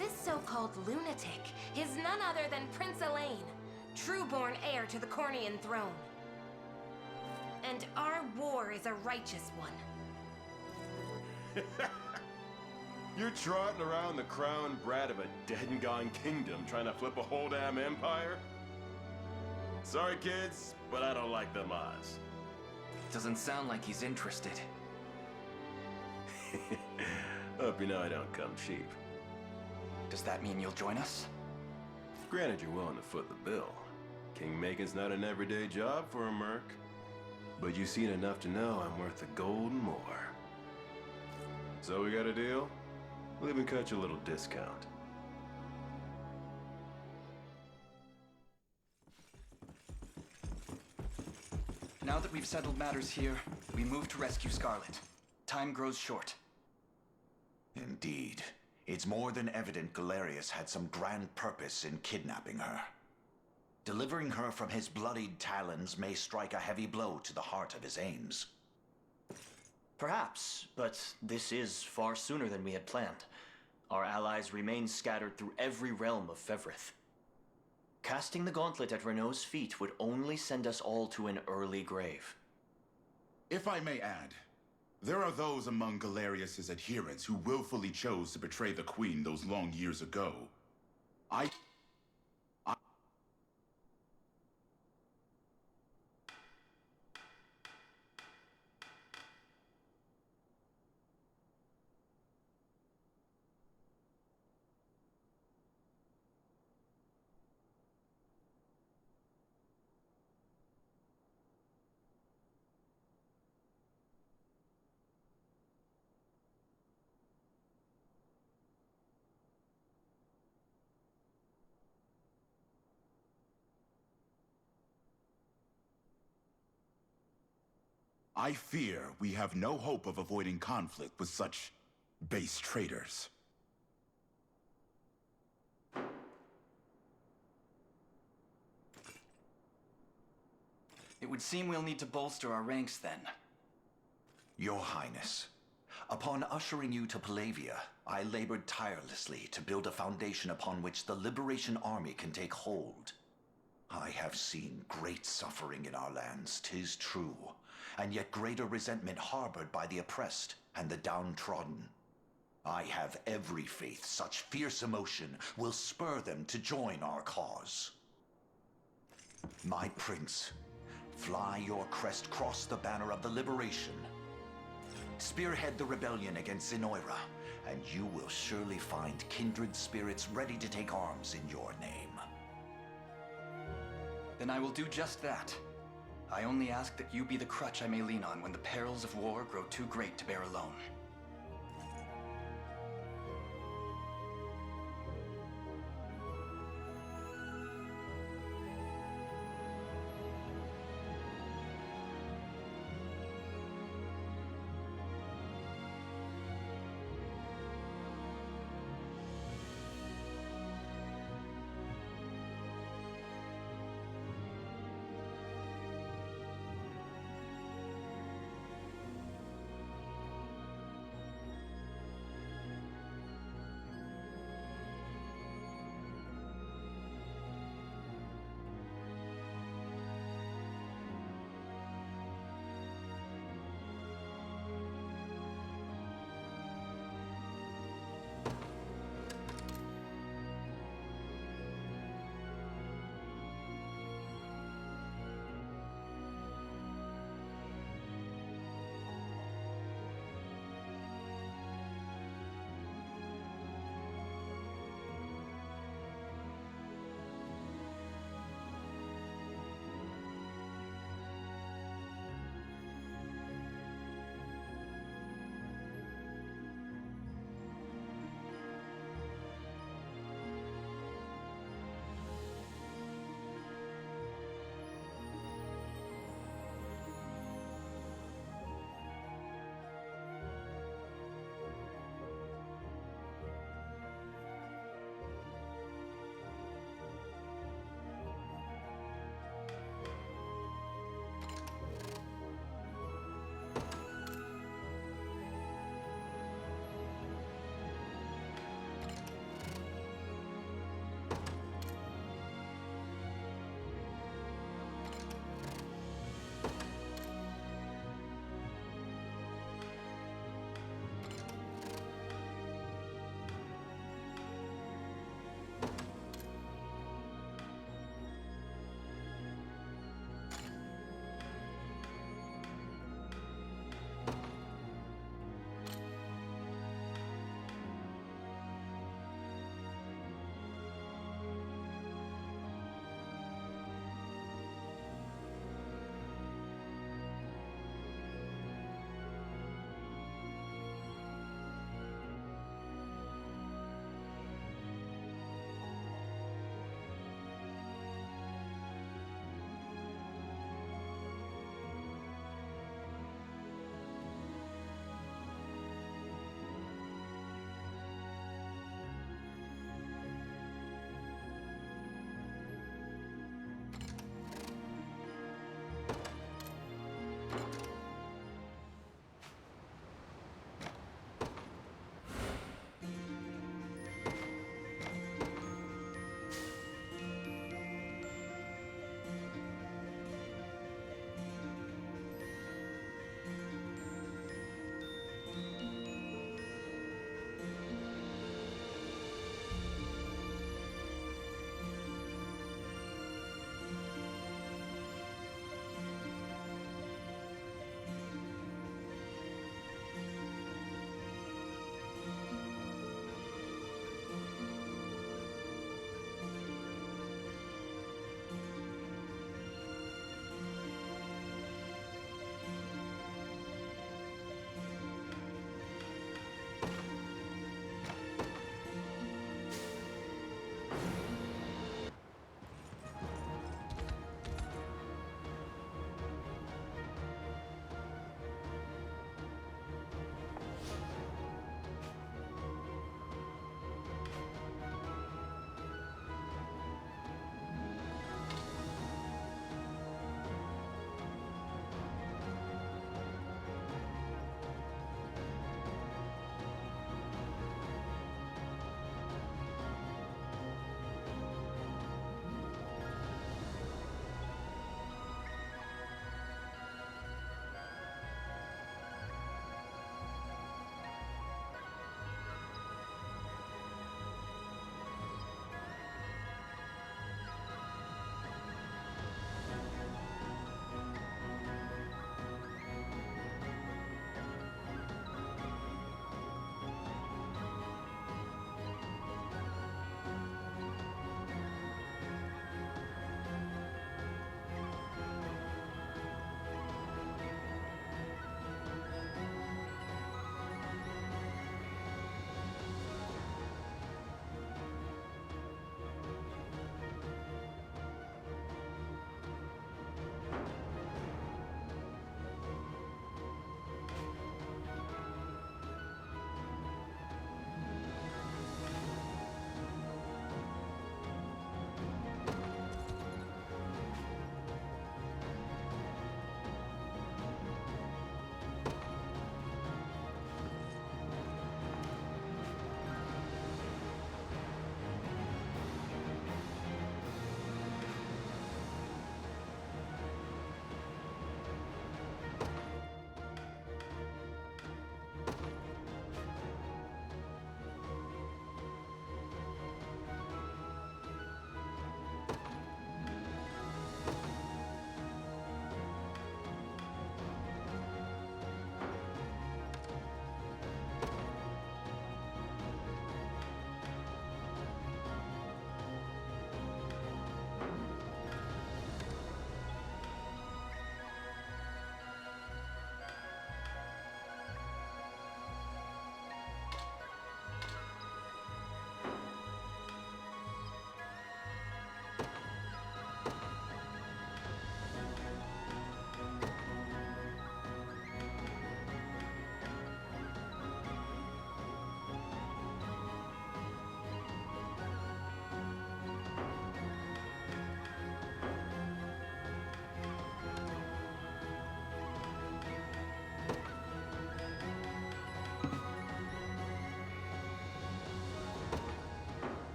This so-called lunatic is none other than Prince Elaine, true-born heir to the Cornian throne. And our war is a righteous one. You're trotting around the crowned brat of a dead and gone kingdom trying to flip a whole damn empire? Sorry, kids, but I don't like them odds. Doesn't sound like he's interested. Hope you know I don't come cheap. Does that mean you'll join us? Granted, you're willing to foot the bill. King-making's not an everyday job for a merc. But you've seen enough to know I'm worth the gold and more. So we got a deal? We'll even cut you a little discount. Now that we've settled matters here, we move to rescue Scarlet. Time grows short. Indeed. It's more than evident Galerius had some grand purpose in kidnapping her. Delivering her from his bloodied talons may strike a heavy blow to the heart of his aims. Perhaps, but this is far sooner than we had planned. Our allies remain scattered through every realm of Fevrith. Casting the gauntlet at Renault's feet would only send us all to an early grave. If I may add, there are those among Galerius's adherents who willfully chose to betray the Queen those long years ago. I fear we have no hope of avoiding conflict with such base traitors. It would seem we'll need to bolster our ranks then. Your Highness, upon ushering you to Palavia, I labored tirelessly to build a foundation upon which the Liberation Army can take hold. I have seen great suffering in our lands, 'tis true, and yet greater resentment harbored by the oppressed and the downtrodden. I have every faith such fierce emotion will spur them to join our cause. My prince, fly your crest across the banner of the liberation. Spearhead the rebellion against Zenoira, and you will surely find kindred spirits ready to take arms in your name. Then I will do just that. I only ask that you be the crutch I may lean on when the perils of war grow too great to bear alone.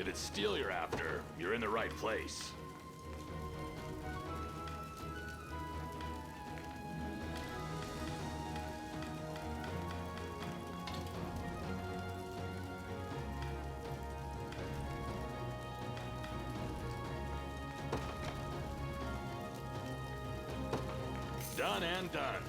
if it's steel you're after, you're in the right place. Done and done.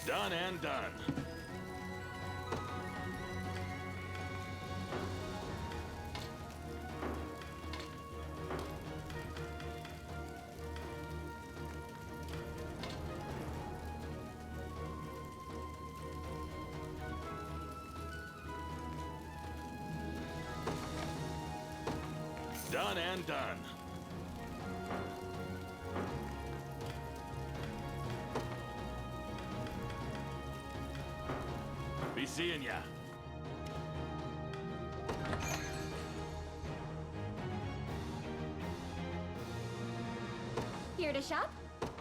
Done and done. Done and done. Be seeing ya. Here to shop?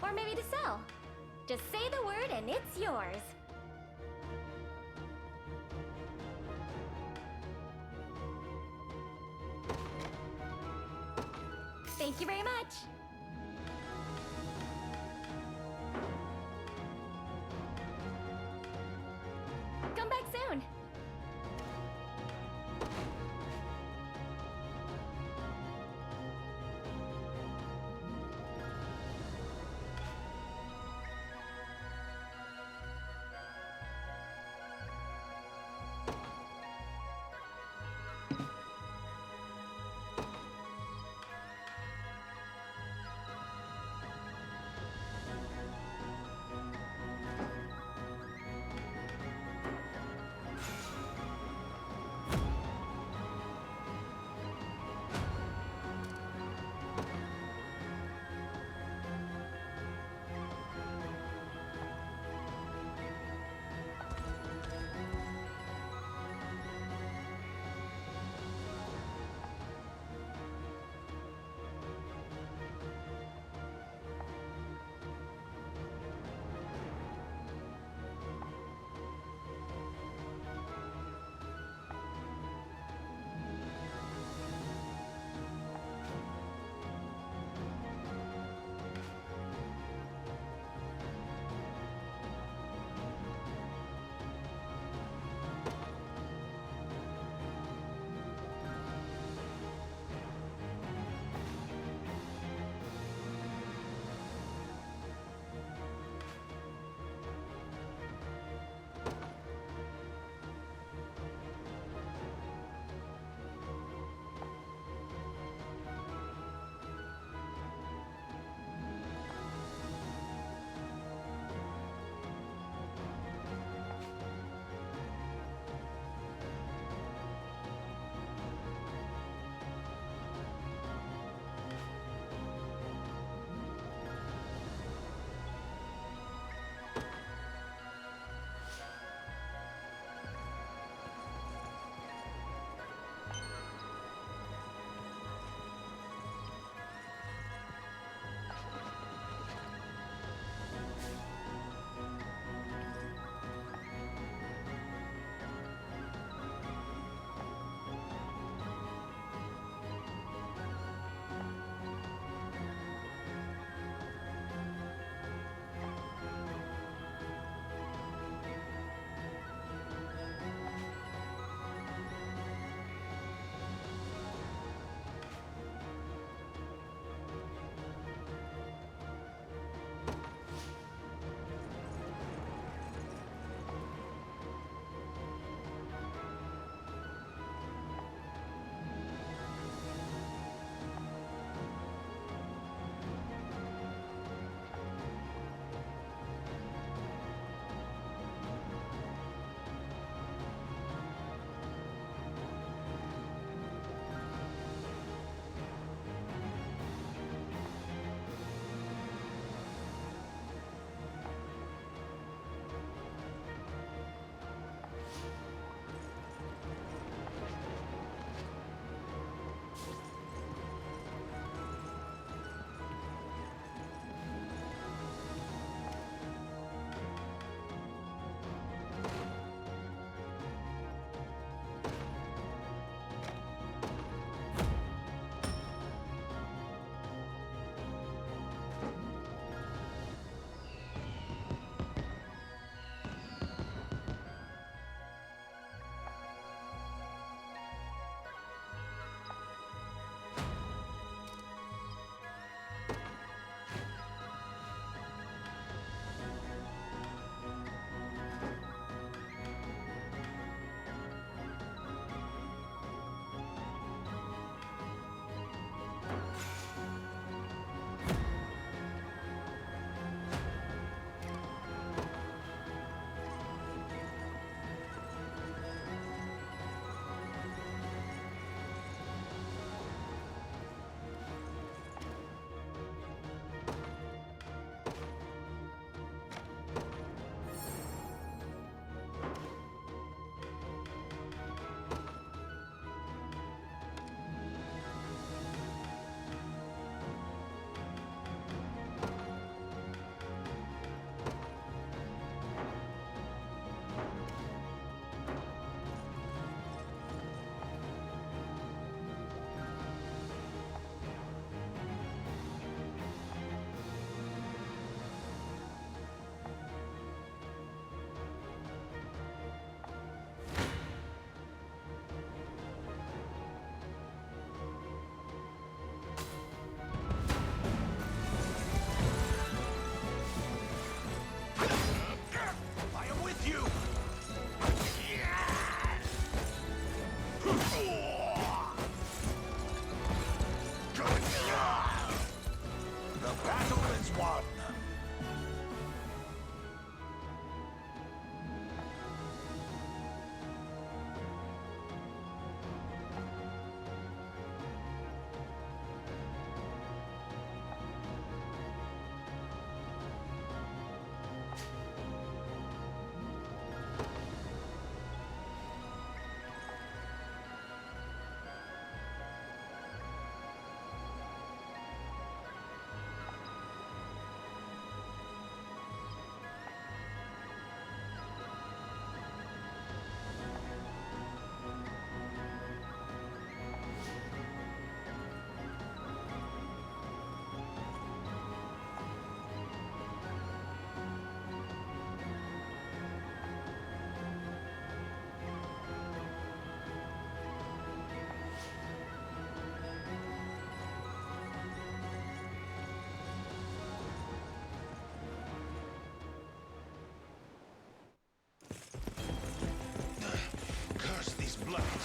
Or maybe to sell? Just say the word and it's yours. Thank you very much. Come back soon.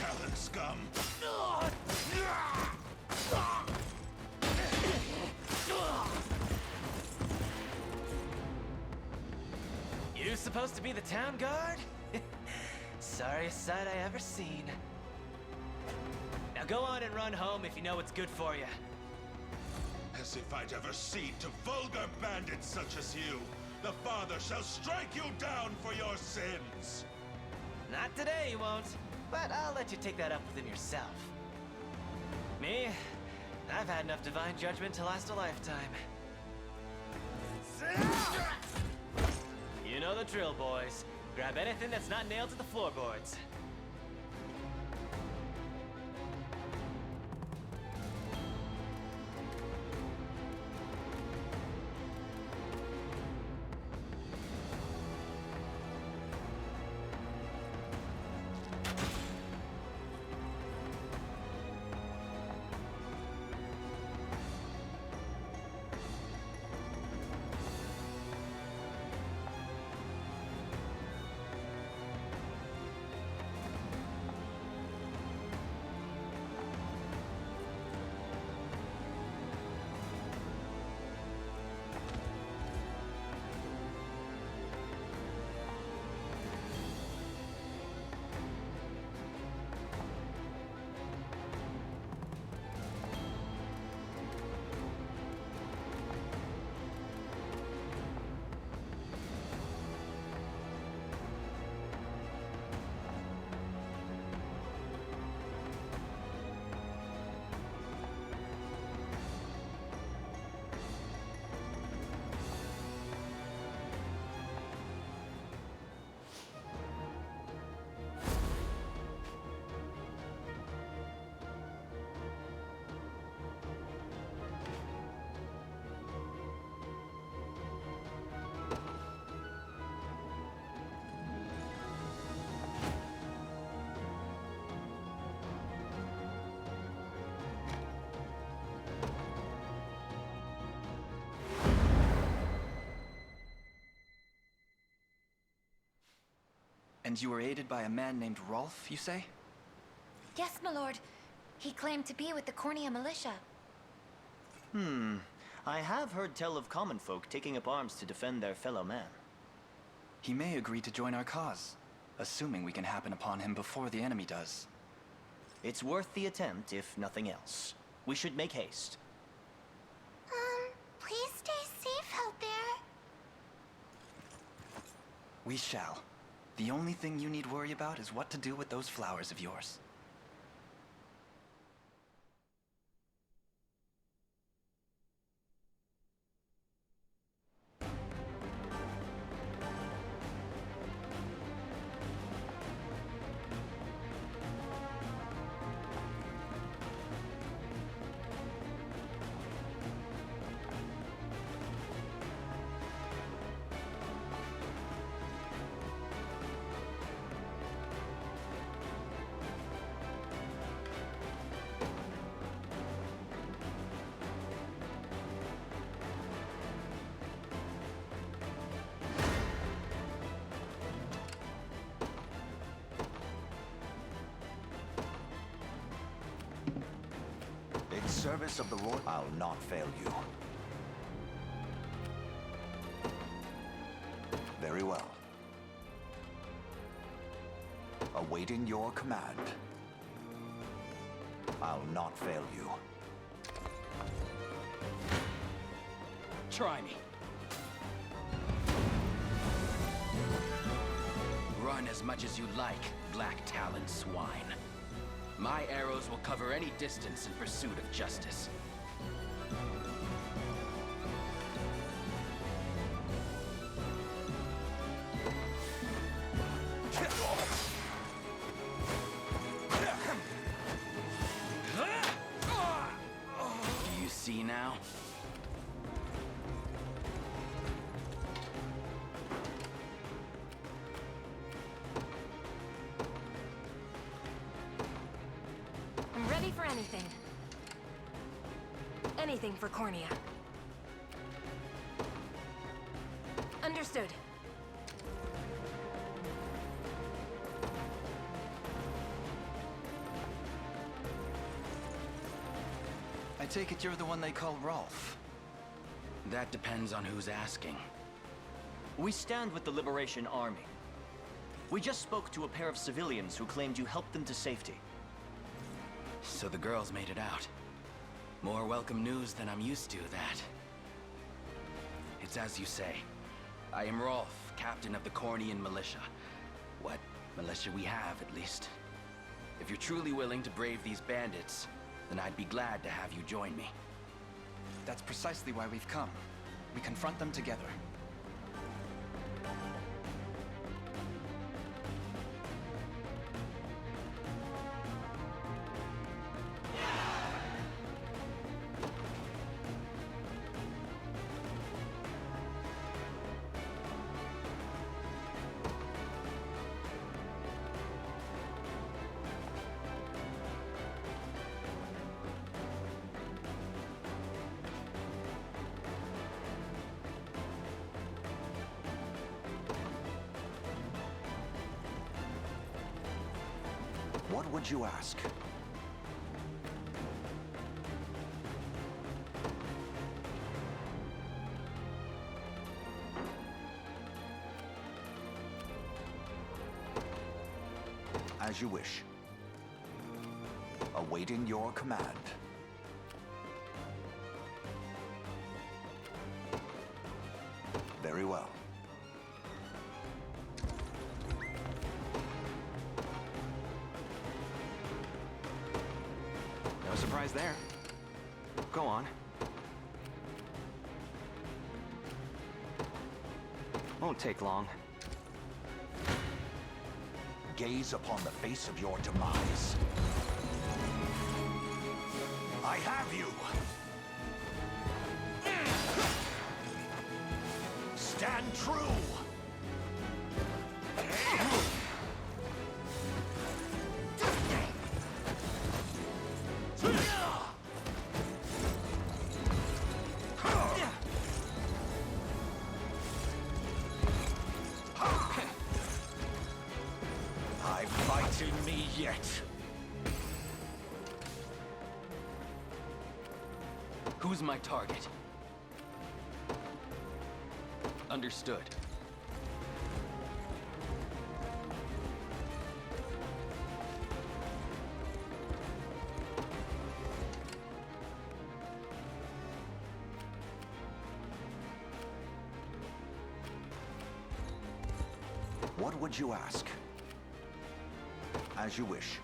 Talon scum! You supposed to be the town guard? Sorriest sight I ever seen. Now go on and run home if you know what's good for you. As if I'd ever cede to vulgar bandits such as you. The Father shall strike you down for your sins! Not today, you won't. But I'll let you take that up with him yourself. Me? I've had enough divine judgment to last a lifetime. You know the drill, boys. Grab anything that's not nailed to the floorboards. And you were aided by a man named Rolf, you say? Yes, my lord. He claimed to be with the Cornea militia. I have heard tell of common folk taking up arms to defend their fellow man. He may agree to join our cause, assuming we can happen upon him before the enemy does. It's worth the attempt, if nothing else. We should make haste. Please stay safe out there. We shall. The only thing you need worry about is what to do with those flowers of yours. In service of the Royal, I'll not fail you. Very well. Awaiting your command. I'll not fail you. Try me. Run as much as you like, Black Talon swine. My arrows will cover any distance in pursuit of justice. Do you see now? I'm ready for anything. Anything for Cornea. Understood. take it you're the one they call Rolf. That depends on who's asking. We stand with the Liberation Army. We just spoke to a pair of civilians who claimed you helped them to safety. So the girls made it out. More welcome news than I'm used to, that. It's as you say. I am Rolf, captain of the Cornian militia. What militia we have, at least. If you're truly willing to brave these bandits, then I'd be glad to have you join me. That's precisely why we've come. We confront them together. What would you ask? As you wish. Awaiting your command. Very well. No surprise there. Go on. Won't take long. Gaze upon the face of your demise. I have you! Stand true! I fight in me yet. Who's my target? Understood. What would you ask? As you wish.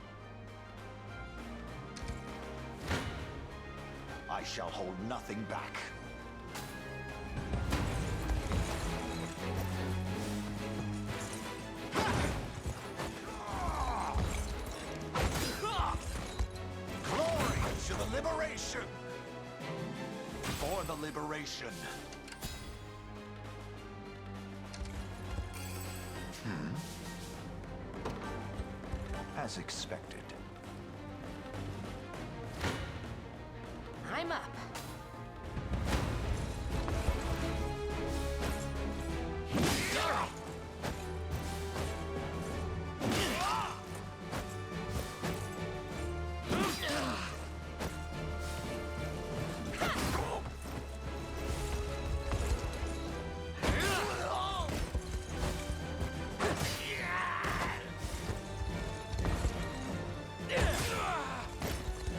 I shall hold nothing back. Glory to the liberation! For the liberation. As expected. I'm up.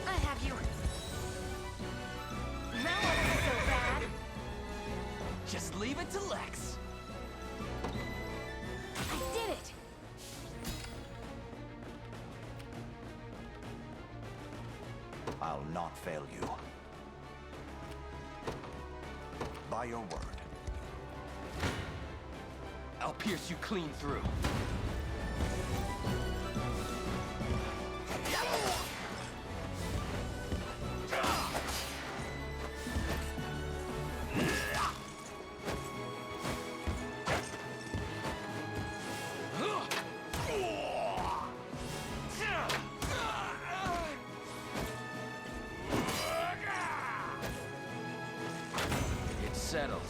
I have you. Now it isn't so bad. Just leave it to Lex. I did it. I'll not fail you. By your word. I'll pierce you clean through. It's settled.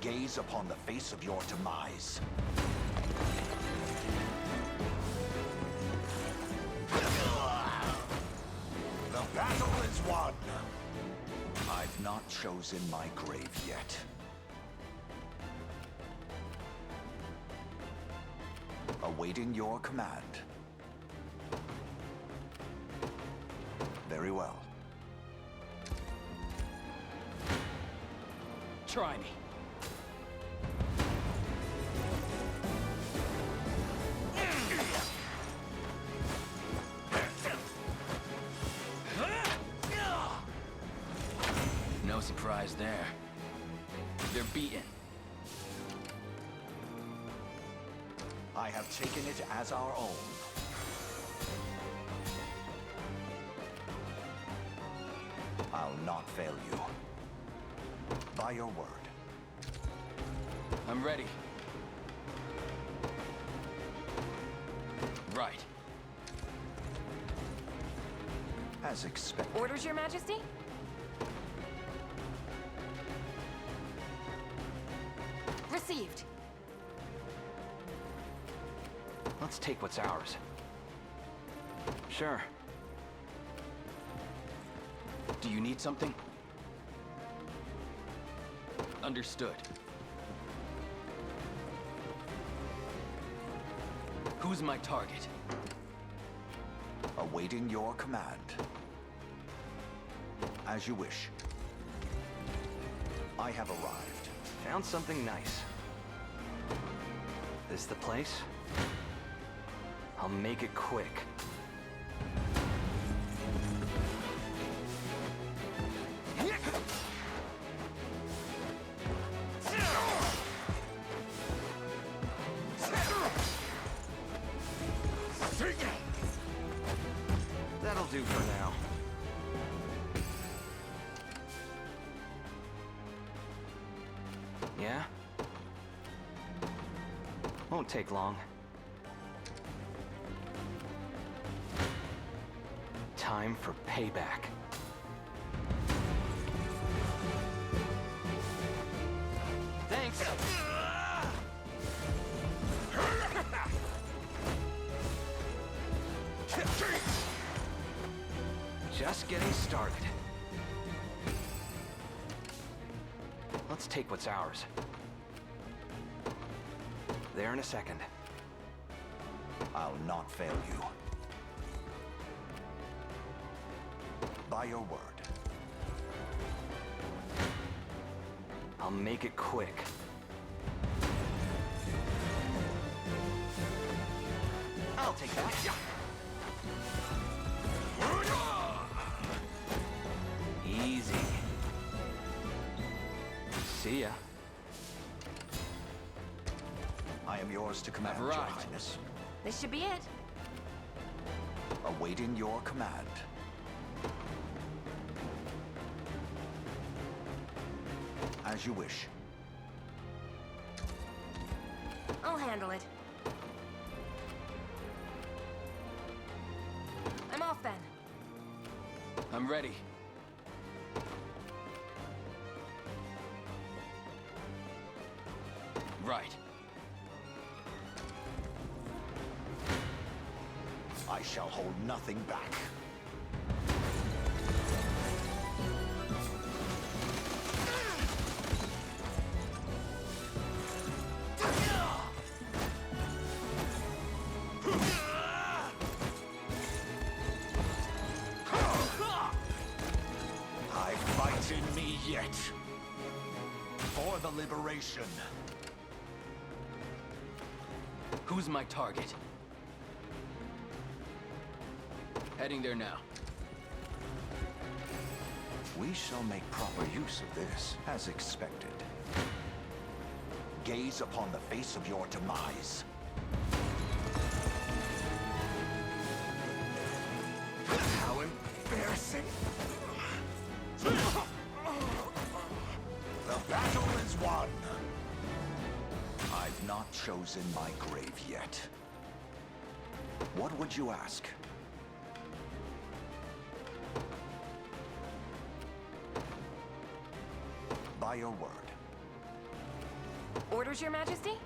Gaze upon the face of your demise. one! I've not chosen my grave yet. Awaiting your command. Very well. Try me. No surprise there. They're beaten. I have taken it as our own. I'll not fail you. By your word. I'm ready. Right. As expected. Orders, Your Majesty? Received. Let's take what's ours. Sure. Do you need something? Understood. Who's my target? Awaiting your command. As you wish. I have arrived. Found something nice. This the place? I'll make it quick. That'll do for now. Yeah? Won't take long. Time for payback. Thanks. Just getting started. Let's take what's ours. There in a second. I'll not fail you. By your word. I'll make it quick. I'll take that. Easy. See ya. I am yours to command, Your Highness. This should be it. Awaiting your command. As you wish. I'll handle it. I'm off then. I'm ready. Right. I shall hold nothing back. I fight in me yet. For the liberation. Who's my target? Heading there now. We shall make proper use of this, as expected. Gaze upon the face of your demise. How embarrassing! The battle is won! I've not chosen my grave yet. What would you ask? By your word. Orders, Your Majesty?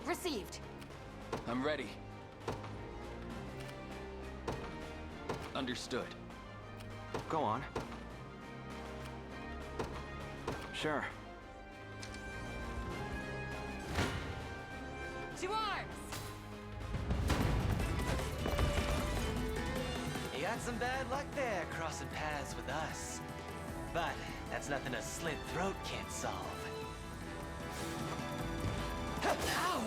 Received. I'm ready. Understood. go on. Sure. To arms! You got some bad luck there, crossing paths with us. But that's nothing a slit throat can't solve. Ow!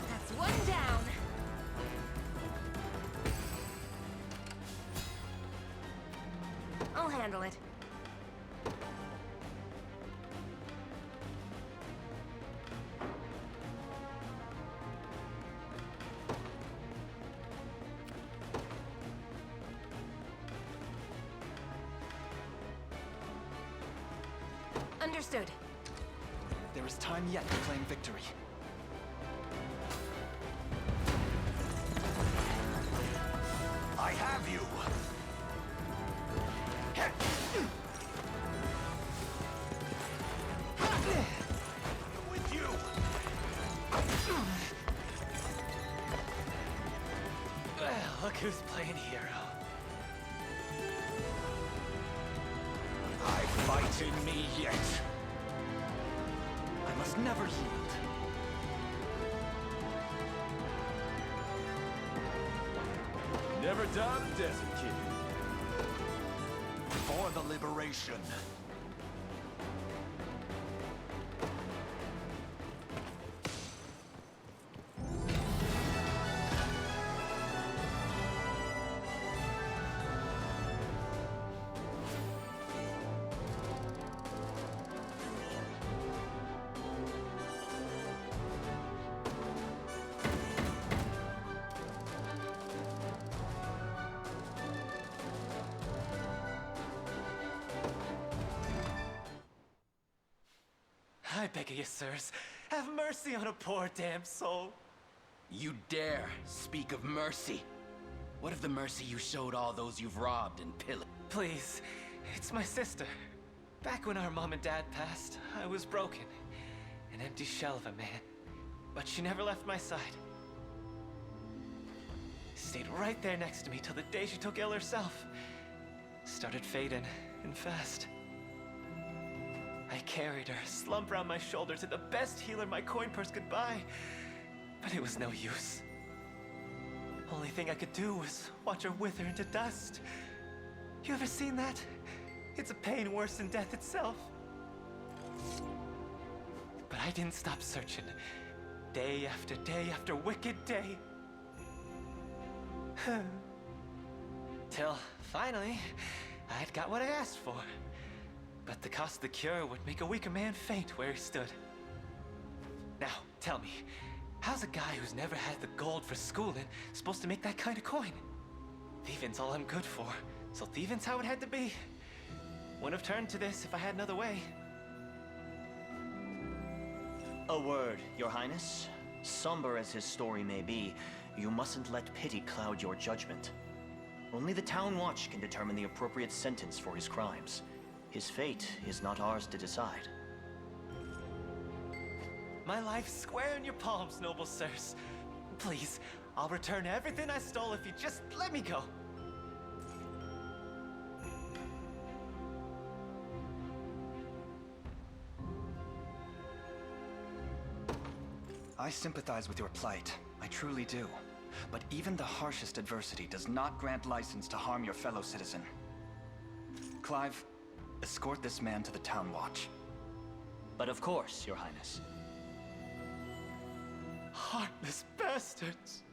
That's one down. I'll handle it. Understood. There is time yet to claim victory. I have you! With you! Well, look who's playing hero. I fight in me yet. I must never yield. Never doubt a desert kid. For the liberation. I beg of you, sirs, have mercy on a poor damn soul. You dare speak of mercy? What of the mercy you showed all those you've robbed and pillaged? Please, it's my sister. Back when our mom and dad passed, I was broken. An empty shell of a man. But she never left my side. Stayed right there next to me till the day she took ill herself. Started fading, and fast. I carried her, slumped around my shoulder to the best healer my coin purse could buy. But it was no use. Only thing I could do was watch her wither into dust. You ever seen that? It's a pain worse than death itself. But I didn't stop searching. Day after wicked day. Till, finally, I'd got what I asked for. But the cost of the cure would make a weaker man faint where he stood. Now, tell me, how's a guy who's never had the gold for schooling supposed to make that kind of coin? Thieving's all I'm good for, so thieving's how it had to be. Wouldn't have turned to this if I had another way. A word, Your Highness. Somber as his story may be, you mustn't let pity cloud your judgment. Only the Town Watch can determine the appropriate sentence for his crimes. His fate is not ours to decide. My life's square in your palms, noble sirs. Please, I'll return everything I stole if you just let me go. I sympathize with your plight. I truly do. But even the harshest adversity does not grant license to harm your fellow citizen. Clive, escort this man to the Town Watch. But of course, Your Highness. Heartless bastards!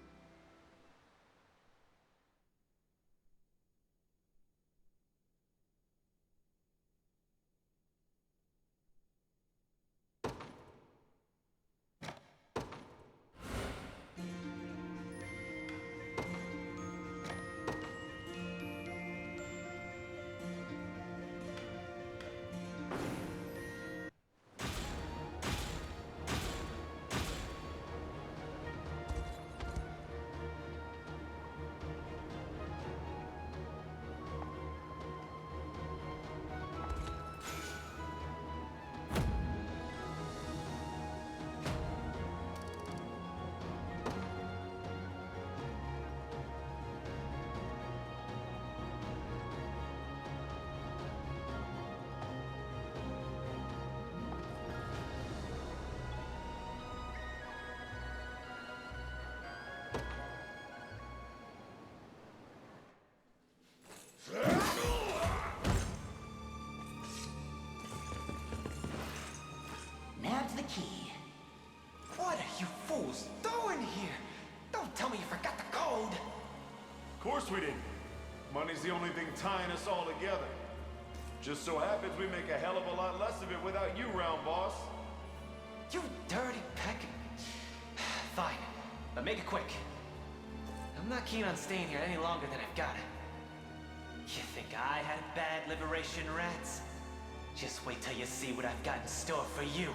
key. What are you fools doing here? Don't tell me you forgot the code! Of course we didn't. Money's the only thing tying us all together. Just so happens we make a hell of a lot less of it without you round, boss. You dirty peck. Fine, but make it quick. I'm not keen on staying here any longer than I've got. You think I had a bad liberation, rats? Just wait till you see what I've got in store for you.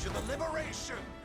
To the liberation!